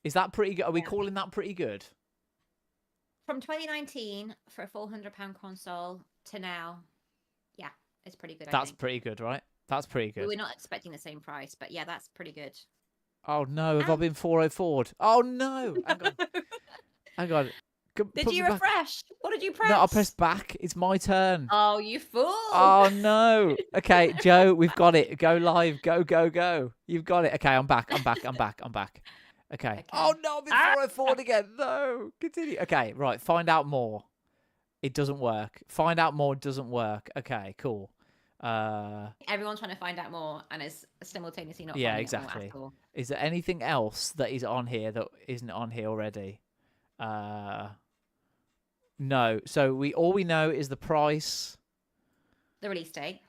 Is that pretty good? Are we calling that pretty good? From 2019 for a £400 console to now, yeah, it's pretty good. That's pretty good, right? That's pretty good. We're not expecting the same price, but yeah, that's pretty good. Oh no, have I been 404'd? Oh no! Hang on. Did you refresh? What did you press? No, I pressed back. It's my turn. Oh, you fool! Oh no! Okay, Joe, we've got it. Go live. Go. You've got it. Okay, I'm back. Okay. Oh no, I've been 404'd again. No, continue. Okay, right. Find out more. It doesn't work. Find out more doesn't work. Okay, cool. Everyone's trying to find out more, and it's simultaneously not. Yeah, exactly. Out more at all. Is there anything else that is on here that isn't on here already? No. So all we know is the price. The release date.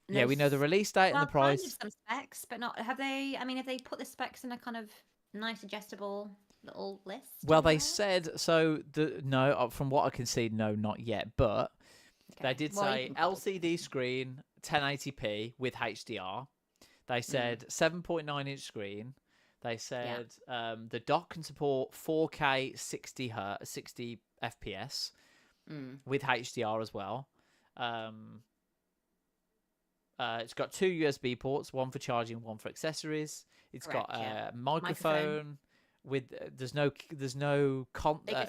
Yeah, we know the release date and the price. Kind of some specs, but not. Have they? I mean, have they put the specs in a kind of nice, digestible little list? Well, they said so. No, from what I can see, no, not yet. But they did say LCD screen, 1080p with HDR. They said 7.9-inch screen. They said the dock can support 4K 60 FPS with HDR as well. It's got 2 USB ports, one for charging, one for accessories. It's got a microphone with there's no shall I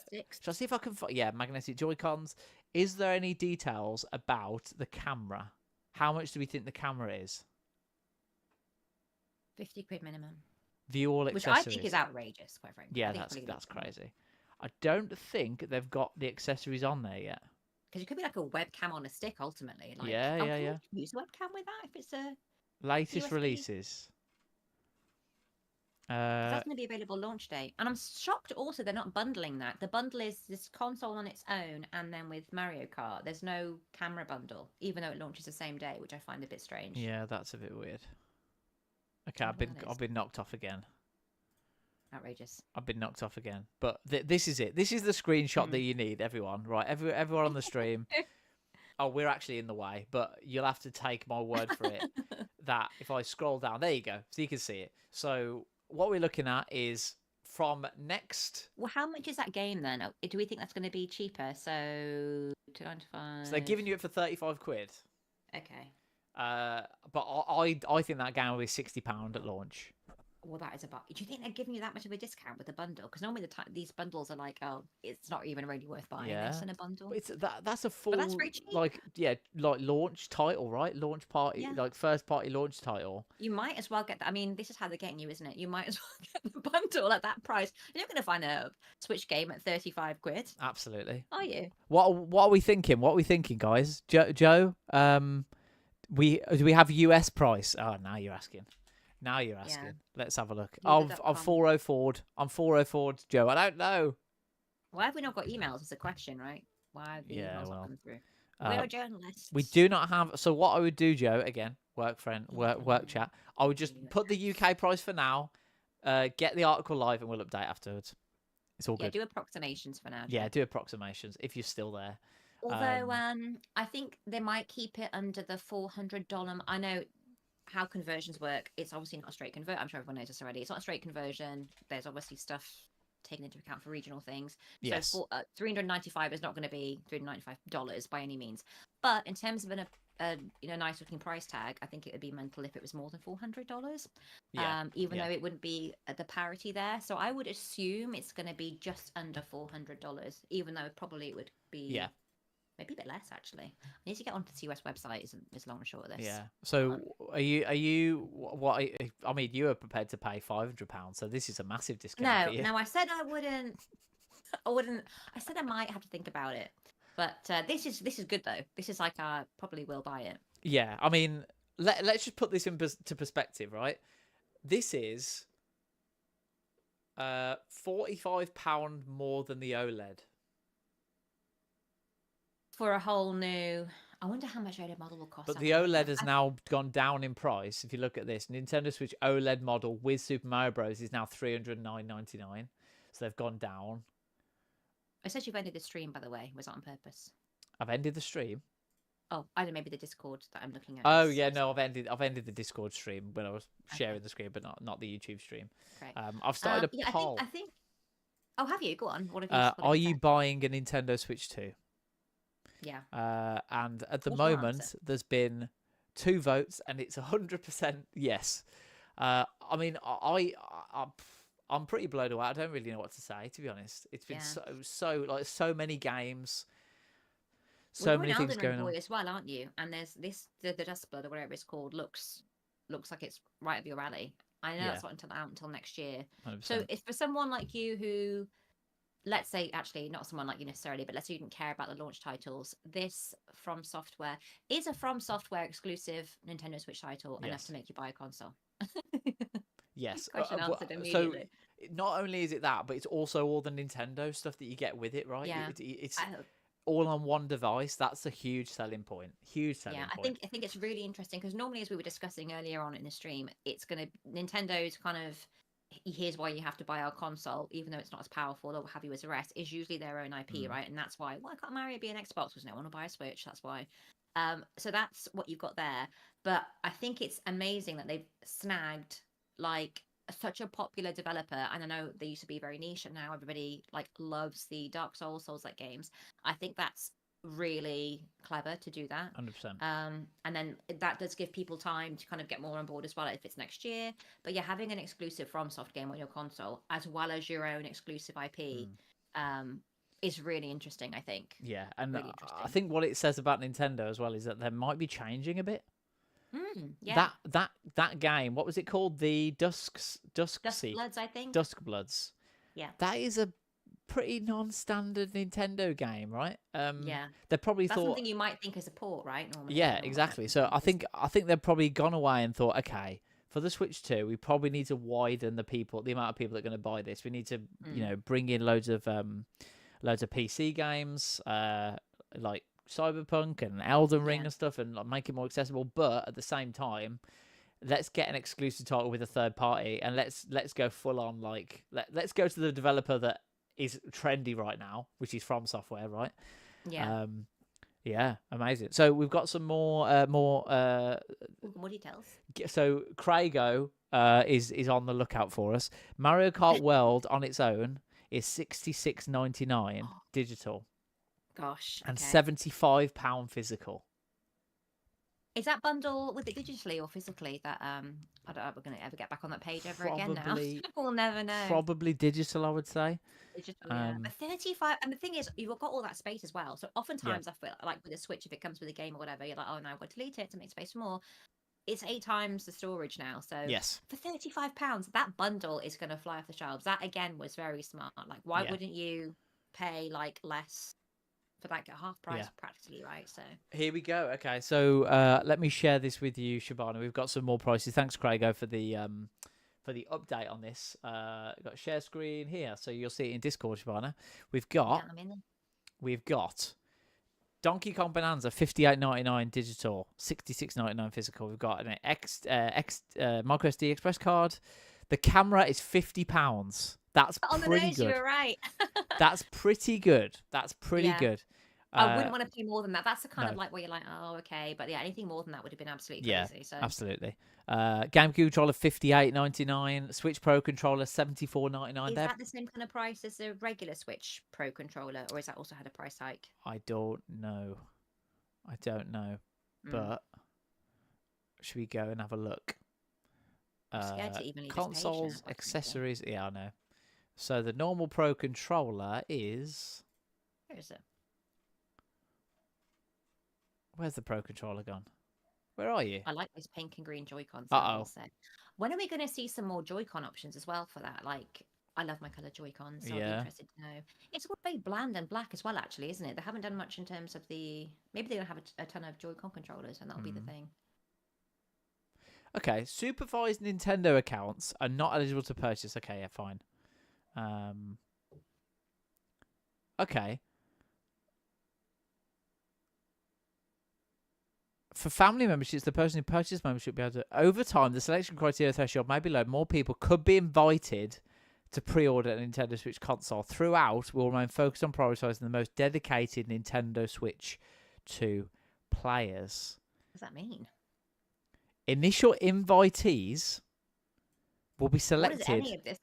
see if I can find magnetic Joy-Cons. Is there any details about the camera? How much do we think the camera is? £50 minimum. View all accessories. Which I think is outrageous, quite frankly. Yeah, that's crazy. I don't think they've got the accessories on there yet. Because it could be like a webcam on a stick, ultimately. Like, yeah. Can you use a webcam with that if it's a latest USB? releases? That's going to be available launch day. And I'm shocked also they're not bundling that. The bundle is this console on its own and then with Mario Kart. There's no camera bundle, even though it launches the same day, which I find a bit strange. Yeah, that's a bit weird. Okay, I've been knocked off again. Outrageous. I've been knocked off again. But this is it. This is the screenshot that you need, everyone. Right, everyone on the stream. Oh, we're actually in the way, but you'll have to take my word for it that if I scroll down, there you go, so you can see it. So what we're looking at is from next. Well, how much is that game then? Do we think that's going to be cheaper? So $2.95. So they're giving you it for 35 quid. Okay. But I think that game will be £60 at launch. Well, that is about. Do you think they're giving you that much of a discount with the bundle? Because normally these bundles are like, oh, it's not even really worth buying this in a bundle. But that's a full, that's very cheap. like launch title, right? Launch party, like first party launch title. You might as well get that. I mean, this is how they're getting you, isn't it? You might as well get the bundle at that price. You're not going to find a Switch game at 35 quid. Absolutely. Are you? What are we thinking? What are we thinking, guys? Joe, do we have US price? Oh, now you're asking. Now you're asking. Yeah. Let's have a look. I'm 404. I'm 404, Joe. I don't know. Why have we not got emails? Is a question, right? Why have the emails not come through? We're journalists. We do not have. So what I would do, Joe, again, work chat. I would just put the UK price for now. Get the article live, and we'll update afterwards. It's all good. Do approximations for now. Yeah, do approximations if you're still there. Although I think they might keep it under the $400. I know how conversions work. It's obviously not a straight convert. I'm sure everyone knows this already. It's not a straight conversion. There's obviously stuff taken into account for regional things. Yes. So $395 is not going to be $395 by any means. But in terms of a nice looking price tag, I think it would be mental if it was more than $400. Even though it wouldn't be at the parity there. So I would assume it's going to be just under $400, even though probably it would be maybe a bit less, actually. I need to get onto the US website. Is long and short of this. Yeah. So are you? What? I mean, you are prepared to pay £500, so this is a massive discount. For you. No. I said I wouldn't. I said I might have to think about it. But this is good though. This is like I probably will buy it. Yeah. I mean, let's just put this into perspective, right? This is £45 more than the OLED. For a whole new, I wonder how much OLED model will cost. But the OLED has now gone down in price. If you look at this, Nintendo Switch OLED model with Super Mario Bros is now $309.99. So they've gone down. It says you've ended the stream, by the way. Was that on purpose? I've ended the stream. Oh, I don't know, maybe the Discord that I'm looking at. Oh yeah, no, I've ended the Discord stream when I was sharing the screen, but not the YouTube stream. Great. I've started a poll. I think. Oh, have you? Go on. What have you? Are you buying a Nintendo Switch 2? Yeah. And at the moment, there's been 2 votes, and it's 100% yes. I mean, I'm pretty blown away. I don't really know what to say, to be honest. It's been so many games, so many things going on as well, aren't you? And there's the Dustblood or whatever it's called looks like it's right up your alley. I know that's not until next year. 100%. So if for someone like you who, let's say, actually not someone like you necessarily, but let's say you didn't care about the launch titles, this From Software is a From Software exclusive Nintendo Switch title enough to make you buy a console. Yes. Question answered immediately. So not only is it that, but it's also all the Nintendo stuff that you get with it, right? Yeah. It's all on one device. That's a huge selling point. Point. I think it's really interesting because normally, as we were discussing earlier on in the stream, Nintendo's kind of, here's why you have to buy our console, even though it's not as powerful or have you as a rest, is usually their own IP, right? And that's why can't Mario be an Xbox? Because no one will buy a Switch. That's why. So that's what you've got there. But I think it's amazing that they've snagged like such a popular developer, and I know they used to be very niche, and now everybody like loves the Dark Souls-like games. I think that's really clever to do that. 100%. And then that does give people time to kind of get more on board as well if it's next year. But yeah, having an exclusive FromSoft game on your console as well as your own exclusive IP is really interesting, I think. Yeah, and really I think what it says about Nintendo as well is that they might be changing a bit. Yeah. That game, what was it called? The Duskbloods, I think. Duskbloods. Yeah. That is a pretty non-standard Nintendo game, right? Yeah. They probably That's thought something you might think is a port, right? Normally, yeah, exactly. So I think they've probably gone away and thought, okay, for the Switch 2, we probably need to widen the amount of people that are going to buy this. We need to, bring in loads of PC games, like Cyberpunk and Elden Ring and stuff, and like, make it more accessible. But at the same time, let's get an exclusive title with a third party, and let's go full on. Like, let's go to the developer that is trendy right now, which is From Software, right? Yeah. Yeah, amazing. So we've got some more details. So Craigo is on the lookout for us. Mario Kart World on its own is $66.99 digital. Gosh. And £75 physical. Is that bundle with it digitally or physically? That I don't know if we're going to ever get back on that page ever again now. We'll never know. Probably digital, I would say. Digital, yeah. But 35, and the thing is, you've got all that space as well. So oftentimes I feel like with a Switch, if it comes with a game or whatever, you're like, oh no, I've got to delete it to make space for more. It's 8 times the storage now. So yes, for £35, that bundle is going to fly off the shelves. That again was very smart. Like, why wouldn't you pay like less for like a half price practically, right? So here we go. Okay, so let me share this with you, Shabana. We've got some more prices. Thanks, Craigo, for the update on this. We've got share screen here, so you'll see it in Discord, Shabana. We've got Donkey Kong Bonanza, $58.99 digital, $66.99 physical. We've got an micro SD express card. The camera is £50. That's pretty good. You were right. That's pretty good. That's pretty good. I wouldn't want to pay more than that. That's the kind of like where you're like, oh, okay. But yeah, anything more than that would have been absolutely crazy. So absolutely. GameCube controller, $58.99. Switch Pro controller, $74.99. Is that the same kind of price as a regular Switch Pro controller, or has that also had a price hike? I don't know. But should we go and have a look? Consoles, accessories. Yeah, I know. So the normal Pro controller is... Where is it? Where's the Pro controller gone? Where are you? I like those pink and green Joy-Cons. Uh-oh. When are we going to see some more Joy-Con options as well for that? Like, I love my color Joy-Cons, so I'll be interested to know. It's all very bland and black as well, actually, isn't it? They haven't done much in terms of the... Maybe they're going to have a ton of Joy-Con controllers, and that'll be the thing. Okay, supervised Nintendo accounts are not eligible to purchase. Okay, yeah, fine. Okay. For family memberships, the person who purchased membership will be able to... Over time, the selection criteria threshold may be low. More people could be invited to pre-order a Nintendo Switch console. Throughout, we'll remain focused on prioritising the most dedicated Nintendo Switch 2 players. What does that mean? Initial invitees will be selected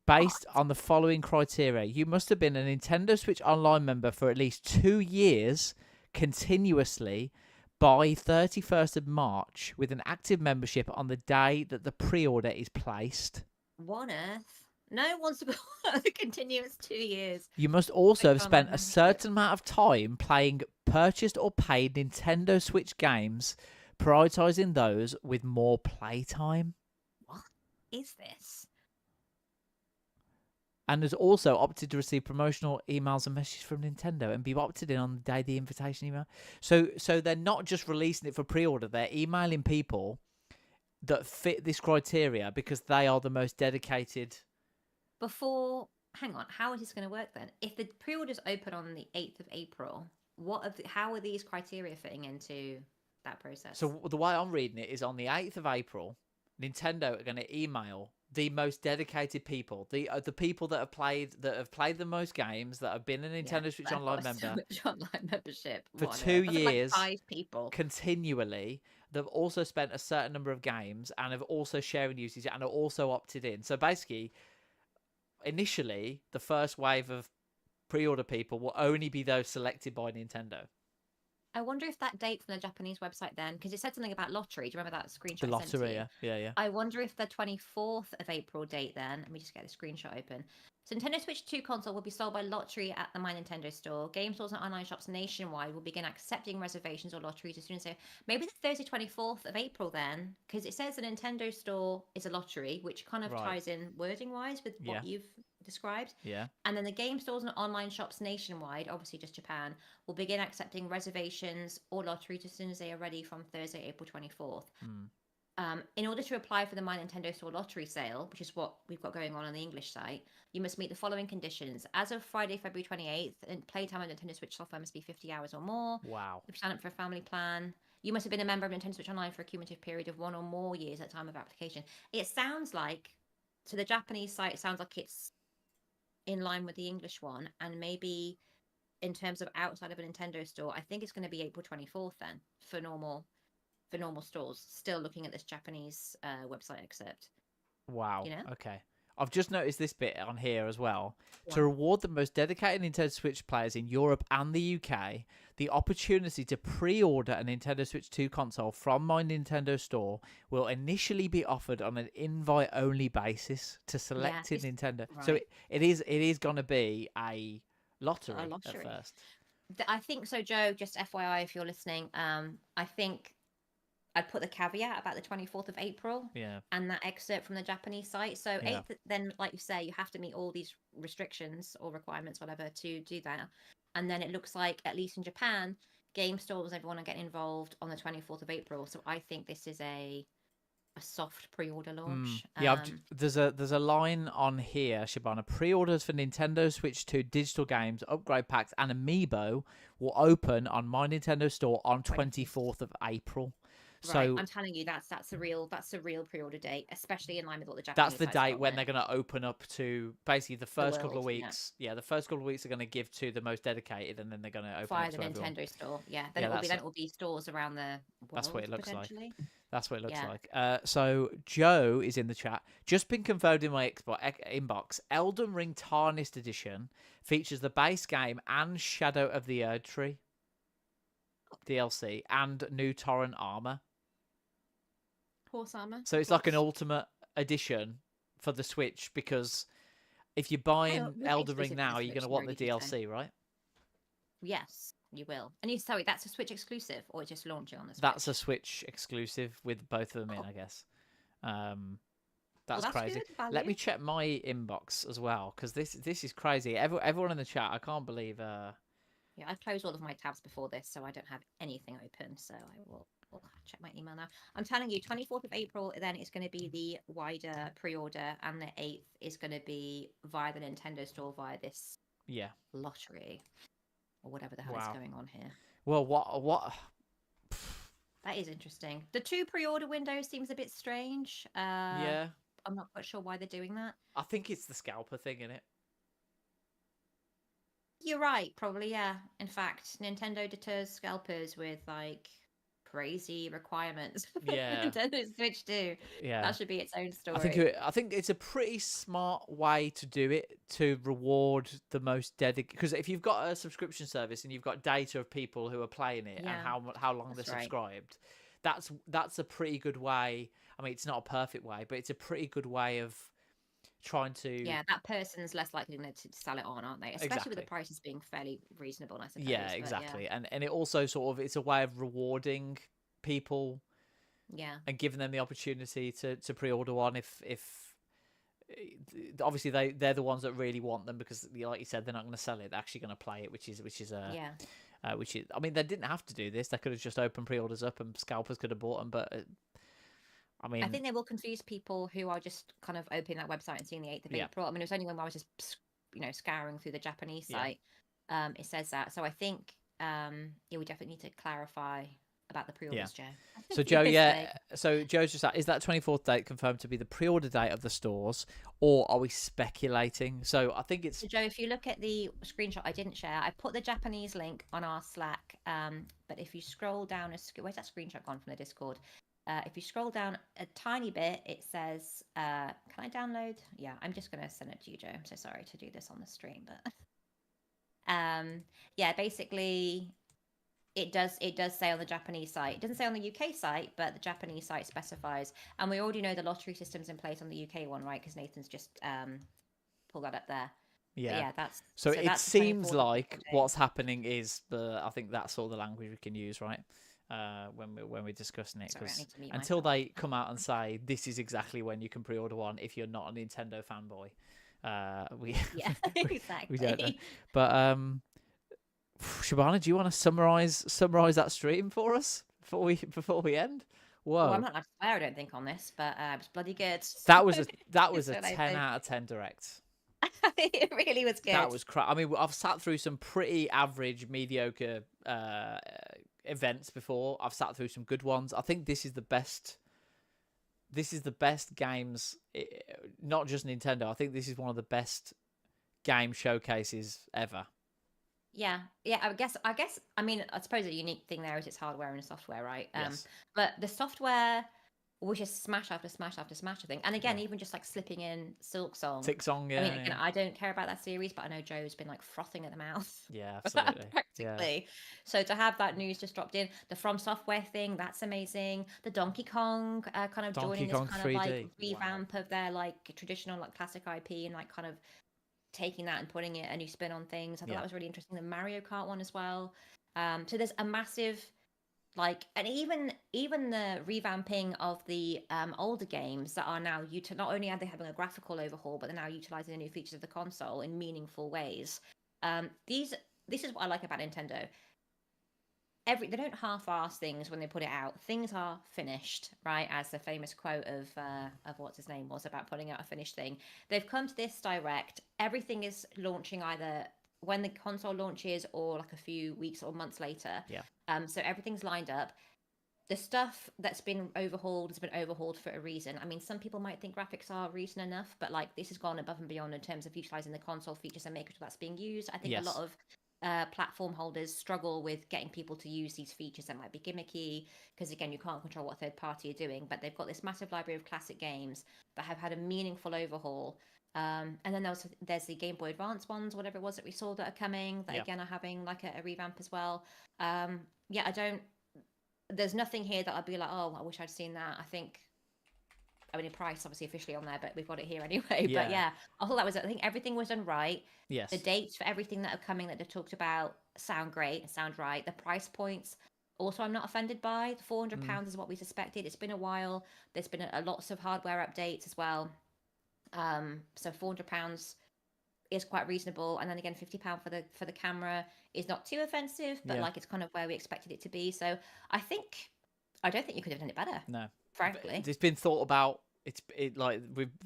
based on the following criteria. You must have been a Nintendo Switch Online member for at least 2 years continuously by 31st of March with an active membership on the day that the pre-order is placed. What on earth? No one wants to go on a continuous 2 years. You must also have spent a certain amount of time playing purchased or paid Nintendo Switch games, prioritising those with more playtime. What is this? And has also opted to receive promotional emails and messages from Nintendo and be opted in on the day the invitation email. So they're not just releasing it for pre-order, they're emailing people that fit this criteria because they are the most dedicated. Hang on, how is this going to work then? If the pre-orders open on the 8th of April, how are these criteria fitting into that process? So the way I'm reading it is on the 8th of April, Nintendo are going to email the most dedicated people, the people that have played the most games, that have been a Nintendo Switch Online member, so much online membership for 2 years, like 5 people continually. They've also spent a certain number of games and have also sharing usage and are also opted in. So basically, initially, the first wave of pre-order people will only be those selected by Nintendo. I wonder if that date from the Japanese website then, because it said something about lottery. Do you remember that screenshot? The lottery, yeah. I wonder if the 24th of April date then, let me just get the screenshot open. So Nintendo Switch 2 console will be sold by lottery at the My Nintendo store. Game stores and online shops nationwide will begin accepting reservations or lotteries as soon as maybe the Thursday 24th of April then, because it says the Nintendo store is a lottery, which kind of ties in wording-wise with what you've described. Yeah. And then the game stores and online shops nationwide, obviously just Japan, will begin accepting reservations or lotteries as soon as they are ready from Thursday, April 24th. In order to apply for the My Nintendo Store lottery sale, which is what we've got going on the English site, you must meet the following conditions. As of Friday, February 28th, and playtime of Nintendo Switch software must be 50 hours or more. Wow. If you sign up for a family plan, you must have been a member of Nintendo Switch Online for a cumulative period of 1 or more years at the time of application. It sounds like, so the Japanese site sounds like it's in line with the English one, and maybe in terms of outside of a Nintendo store, I think it's going to be April 24th then for normal stores. Still looking at this Japanese website excerpt. Wow. You know? Okay. I've just noticed this bit on here as well. Wow. To reward the most dedicated Nintendo Switch players in Europe and the UK, the opportunity to pre-order a Nintendo Switch 2 console from My Nintendo Store will initially be offered on an invite-only basis to selected Nintendo. Right. So it is going to be a lottery at first. I think so, Joe. Just FYI, if you're listening, I think I'd put the caveat about the 24th of April. Yeah. And that excerpt from the Japanese site. So 8th, then, like you say, you have to meet all these restrictions or requirements, whatever, to do that. And then it looks like, at least in Japan, game stores, everyone are getting involved on the 24th of April. So I think this is a soft pre-order launch. Yeah, there's a line on here, Shabana. Pre-orders for Nintendo Switch 2 digital games, upgrade packs, and Amiibo will open on My Nintendo Store on 24th of April. Right. So I'm telling you, that's a real pre-order date, especially in line with what the Japanese. That's the date when they're going to open up to basically the first couple of weeks. Yeah, the first couple of weeks are going to give to the most dedicated, and then they're going to open via up the to Nintendo everyone. Store. Yeah, then it will be stores around the world. That's what it looks like. That's what it looks Yeah. like. So Joe is in the chat. Just been confirmed in my inbox. Elden Ring Tarnished Edition features the base game and Shadow of the Erd Tree DLC and new torrent armor. Horse armor. So it's like an ultimate edition for the Switch, because if you're buying Elden Ring now, you're going to want the DLC, right? Yes, you will. And that's a Switch exclusive, or just launching on the Switch? That's a Switch exclusive with both of them in, I guess. That's crazy. Good, let me check my inbox as well, because this is crazy. Everyone in the chat, I can't believe. Yeah, I've closed all of my tabs before this, so I don't have anything open. So I will check my email now. I'm telling you, 24th of April, then it's going to be the wider pre-order, and the 8th is going to be via the Nintendo Store via this lottery or whatever the hell is going on here. Well, what? That is interesting. The 2 pre-order windows seems a bit strange. Yeah. I'm not quite sure why they're doing that. I think it's the scalper thing, innit? You're right, probably, yeah. In fact, Nintendo deters scalpers with like crazy requirements for Nintendo Switch 2. Yeah, that should be its own story. I think it's a pretty smart way to do it, to reward the most dedicated. Because if you've got a subscription service and you've got data of people who are playing it and how long they're subscribed, that's a pretty good way. I mean, it's not a perfect way, but it's a pretty good way of trying to. Yeah, that person's less likely to sell it on, aren't they? Especially with the prices being fairly reasonable, I suppose. Yeah, exactly. And it also sort of, it's a way of rewarding people. Yeah. And giving them the opportunity to pre-order one if obviously they're the ones that really want them, because like you said, they're not going to sell it, they're actually going to play it, which is I mean, they didn't have to do this. They could have just opened pre-orders up and scalpers could have bought them, but I mean, I think they will confuse people who are just kind of opening that website and seeing the 8th of April. I mean, it was only when I was just scouring through the Japanese site, it says that. So I think we definitely need to clarify about the pre-orders, Joe. So Joe, so Joe's just is that 24th date confirmed to be the pre-order date of the stores, or are we speculating? So I think it's Joe. If you look at the screenshot I didn't share, I put the Japanese link on our Slack. But if you scroll down, where's that screenshot gone from the Discord? If you scroll down a tiny bit, it says, can I download? Yeah, I'm just going to send it to you, Joe. I'm so sorry to do this on the stream, but basically it does say on the Japanese site. It doesn't say on the UK site, but the Japanese site specifies. And we already know the lottery system's in place on the UK one, right? Because Nathan's just pulled that up there. Yeah, that's so it seems like what's happening is I think that's sort of the language we can use, right? When we're discussing it, because until they come out and say this is exactly when you can pre-order one if you're not a Nintendo fanboy, exactly. We don't know. But Shabana, do you want to summarize that stream for us before we end? Whoa. Well, I'm not allowed to swear, I don't think, on this, but it was bloody good. That was a 10 out of 10 direct. It really was good. That was crap. I mean, I've sat through some pretty average, mediocre events before. I've sat through some good ones. I think this is the best. This is the best games, not just Nintendo. I think this is one of the best game showcases ever. Yeah. I guess. I mean, I suppose the unique thing there is it's hardware and software, right? Yes. But the software was just smash after smash after smash, I think. And again, even just like slipping in Silksong. Yeah. I mean, again, I don't care about that series, but I know Joe's been like frothing at the mouth. Yeah, absolutely. Practically. Yeah. So to have that news just dropped in, the From Software thing, that's amazing. The Donkey Kong kind of joining this kind 3D. of like revamp of their like traditional like classic IP and like kind of taking that and putting it a new spin on things. I thought that was really interesting. The Mario Kart one as well. So there's a massive like, and even the revamping of the older games that are now not only are they having a graphical overhaul, but they're now utilizing the new features of the console in meaningful ways. This is what I like about Nintendo. They don't half-ass things when they put it out. Things are finished, right? As the famous quote of what's his name was about putting out a finished thing. They've come to this direct. Everything is launching either when the console launches or like a few weeks or months later. Yeah. So everything's lined up. The stuff that's been overhauled has been overhauled for a reason. I mean, some people might think graphics are reason enough, but like this has gone above and beyond in terms of utilizing the console features and making sure that's being used. I think a lot of platform holders struggle with getting people to use these features that might be gimmicky because again you can't control what third party are doing, but they've got this massive library of classic games that have had a meaningful overhaul. And then there's the Game Boy Advance ones, whatever it was that we saw that are coming that again are having like a revamp as well. There's nothing here that I'd be like, oh, I wish I'd seen that. I mean, price obviously officially on there, but we've got it here anyway. Yeah. But yeah, I thought I think everything was done right. Yes. The dates for everything that are coming that they've talked about sound great and sound right. The price points, also, I'm not offended by. £400 is what we suspected. It's been a while. There's been lots of hardware updates as well. So £400 is quite reasonable. And then again, £50 for the camera is not too offensive, but like it's kind of where we expected it to be. So I don't think you could have done it better. No. Frankly, it's been thought about. They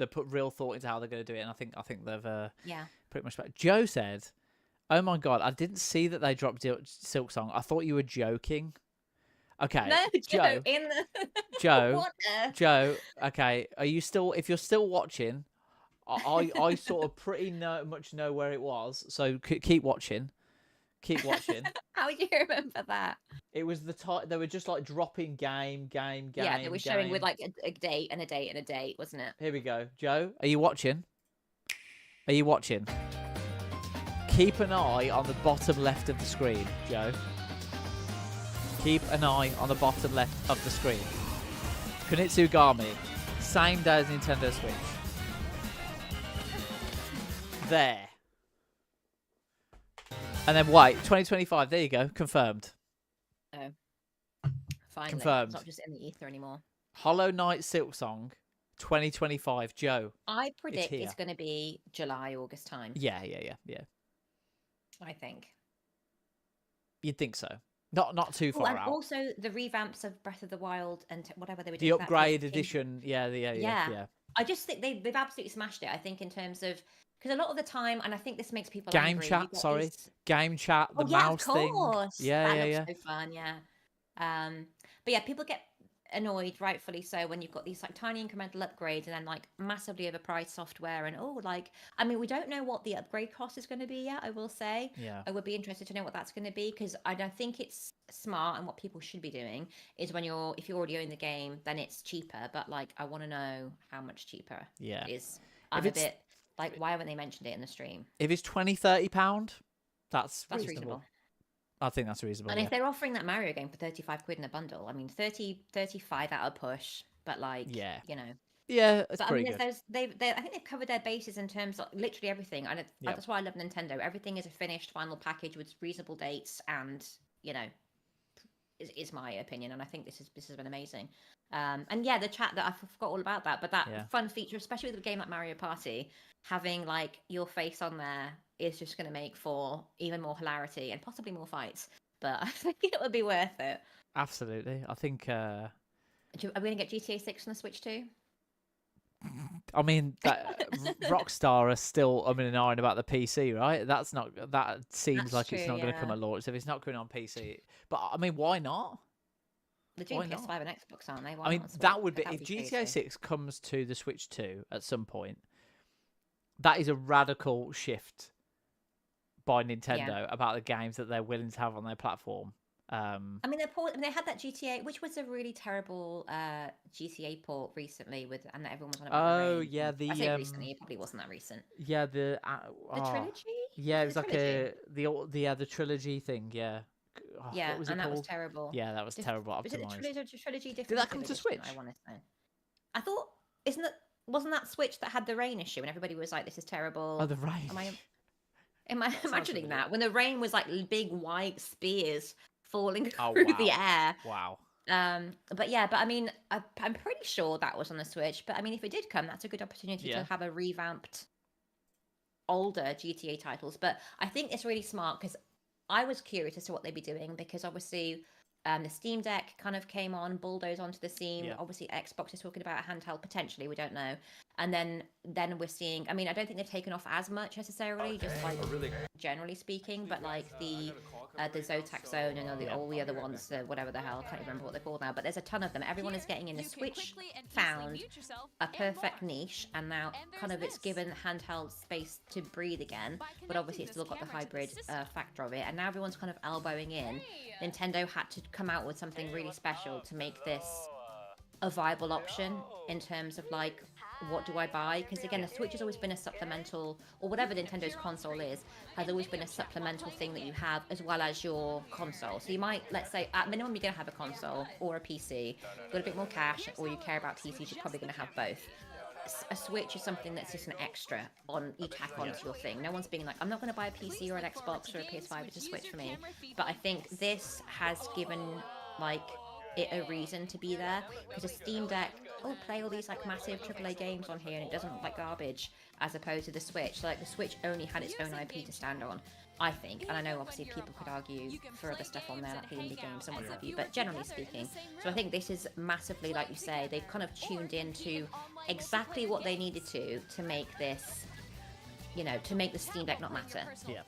put real thought into how they're going to do it, and I think they've pretty much. Joe said, "Oh my god, I didn't see that they dropped Silksong. I thought you were joking." Okay, no, Joe. Joe. Joe. Okay, are you still? If you're still watching, I sort of pretty much know where it was. So keep watching. Keep watching. How do you remember that? It was the time they were just like dropping game. Yeah, they were showing with like a date and a date and a date, wasn't it? Here we go. Joe, are you watching? Are you watching? Keep an eye on the bottom left of the screen, Joe. Keep an eye on the bottom left of the screen. Kunitsugami, same day as Nintendo Switch. There. And then wait, 2025. There you go, confirmed. Oh, finally, confirmed. It's not just in the ether anymore. Hollow Knight Silksong, 2025. Joe, I predict it's going to be July, August time. Yeah. I think. You'd think so. Not too far out. Also the revamps of Breath of the Wild and whatever they were doing. The upgrade edition. Yeah. I just think they've absolutely smashed it. I think in terms of. Because a lot of the time, and I think this makes people game angry, chat. Sorry, game chat. The mouse thing. Yeah, that looks so fun. Yeah. But yeah, people get annoyed, rightfully so, when you've got these like tiny incremental upgrades and then like massively overpriced software and I mean, we don't know what the upgrade cost is going to be yet. I will say. Yeah. I would be interested to know what that's going to be because I don't think it's smart and what people should be doing is if you already own the game, then it's cheaper. But like, I want to know how much cheaper. Yeah. It is. I'm a bit. Like, why haven't they mentioned it in the stream? If it's £20-30, that's reasonable. I think that's reasonable. And if they're offering that Mario game for 35 quid in a bundle, I mean, 35 out of push, but like, you know. Yeah, it's pretty good. I think they've covered their bases in terms of literally everything. And that's why I love Nintendo. Everything is a finished final package with reasonable dates and, you know, is my opinion. And I think this has been amazing. And yeah, the chat that I forgot all about that, but that fun feature, especially with a game like Mario Party, having like your face on there is just going to make for even more hilarity and possibly more fights. But I think it would be worth it. Absolutely, I think Are we going to get GTA 6 on the Switch too? I mean, Rockstar are still umming and ahhing about the PC, right? That seems like it's not going to come at launch. So if it's not coming on PC, but I mean, why not? They're doing PS5 and Xbox, aren't they? Why I mean, not that would be if GTA 6 comes to the Switch 2 at some point. That is a radical shift by Nintendo about the games that they're willing to have on their platform. I mean, they had that GTA, which was a really terrible GTA port recently, and that everyone was on about. Oh yeah, I say recently, it probably wasn't that recent. Yeah, the trilogy. Yeah, it was like the trilogy thing. Yeah. Oh, yeah, and that was terrible. Yeah, that was terrible. Was it the trilogy? Did that come to Switch? I want to say. I thought, wasn't that Switch that had the rain issue, and everybody was like, "This is terrible." Oh, the rain. Am I imagining that when the rain was like big white spears falling through the air? Wow. But I mean, I'm pretty sure that was on the Switch. But I mean, if it did come, that's a good opportunity to have a revamped, older GTA titles. But I think it's really smart because I was curious as to what they'd be doing because obviously the Steam Deck kind of came on, bulldozed onto the scene. Yeah. Obviously, Xbox is talking about a handheld potentially. We don't know. And then we're seeing. I mean, I don't think they've taken off as much necessarily, just like generally speaking. But like the Zotac Zone and all the other ones, whatever the hell, I can't remember what they're called now. But there's a ton of them. Everyone is getting in. The Switch found a perfect niche, and now kind of it's given handheld space to breathe again. But obviously, it's still got the hybrid factor of it. And now everyone's kind of elbowing in. Nintendo had to come out with something really special to make this a viable option in terms of like, what do I buy? Because again, the Switch has always been a supplemental, or whatever Nintendo's console is, has always been a supplemental thing that you have as well as your console. So you might, let's say, at minimum, you're going to have a console or a PC. You've got a bit more cash, or you care about PCs, you're probably going to have both. A Switch is something that's just an extra you tack onto your thing. No one's being like, I'm not going to buy a PC or an Xbox or a PS5, it's a Switch for me. But I think this has given like it a reason to be there, because a Steam Deck, play all these like massive AAA games on here and it doesn't look like garbage, as opposed to the Switch. So, like the Switch only had its own IP to stand on, I think. And I know obviously people could argue for other stuff on there like the indie games and what have you, but generally speaking, so I think this is massively, like you say, they've kind of tuned into exactly what they needed to make this, to make the Steam Deck not matter. Yeah.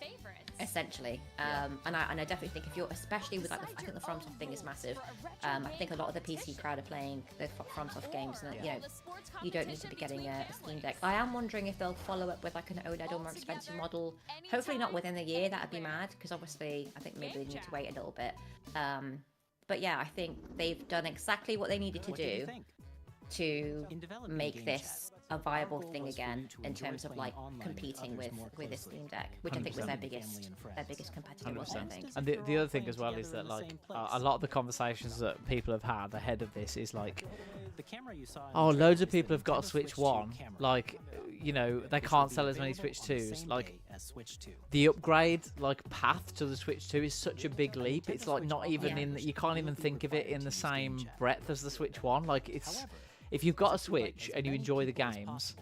Essentially, and I definitely think if you're, especially with like I think the FromSoft thing is massive. I think a lot of the PC crowd are playing the FromSoft games, and you don't need to be getting a Steam Deck. I am wondering if they'll follow up with like an OLED or more expensive model. Hopefully not within the year. That'd be mad, because obviously I think maybe they need to wait a little bit. But yeah, I think they've done exactly what they needed to do to make this a viable thing again in terms of like competing with the Steam Deck, which 100%. I think was their biggest competitor. I think. And the other thing as well is that like a lot of the conversations that people have had ahead of this is like, loads of people have got a Switch 1, like they can't sell as many Switch 2s. Like the upgrade path to the Switch 2 is such a big leap. It's like not even you can't even think of it in the same breadth as the Switch 1. Like it's. If you've got a Switch and you enjoy the games,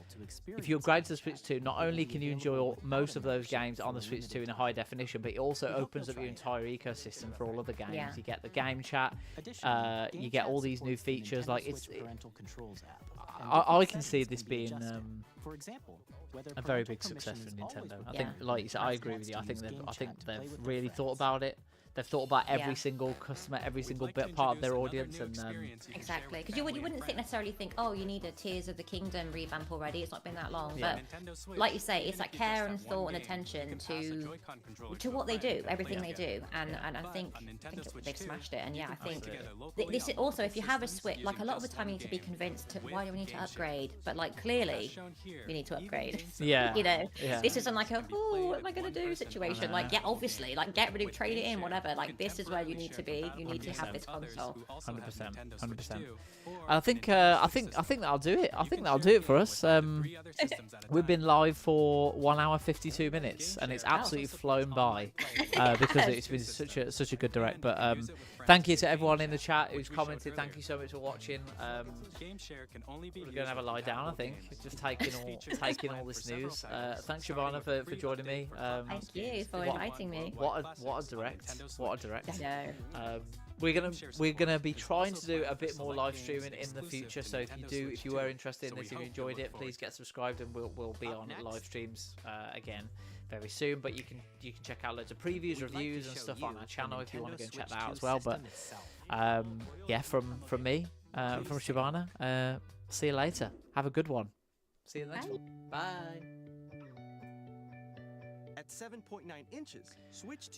if you upgrade to the Switch 2, not only can you enjoy most of those games on the Switch 2 in a high definition, but it also opens up your entire ecosystem for all of the games. Yeah. You get the game chat, you get all these new features. Like I can see this being a very big success for Nintendo. I think, like you said, I agree with you. I think they've really thought about it. They've thought about every single customer, every single bit part of their audience, and exactly, because you wouldn't necessarily think, you need a Tears of the Kingdom revamp already. It's not been that long, but like you say, it's like care and thought and attention to what they do, everything they do, and I think they've smashed it. And yeah, I think this is also, if you have a Switch, like a lot of the time you need to be convinced to why do we need to upgrade, but like clearly we need to upgrade. Yeah, this isn't like what am I gonna do situation. Like obviously, like get rid of, trade it in, whatever. Like this is where you need to be. You need to have this console. 100%. I think that'll do it. I think that'll do it for us. We've been live for 1 hour 52 minutes, and it's absolutely flown by because it's been such a good direct. But thank you to everyone in the chat who's commented. Thank you so much for watching. We're gonna have a lie down, I think. Just taking all this news. Thanks, Shabana, for joining me. Thank you for inviting me. What a direct. What a direct. I know. We're gonna be trying to do a bit more live streaming in the future. So if you were interested in this, if you enjoyed it, please get subscribed, and we'll be on live streams again very soon. But you can check out loads of previews, reviews, and stuff on our channel if you want to go and check that out as well. But yeah, from me, from Shabana, see you later. Have a good one. See you next one. Bye. At 7.9 inches, Switch 2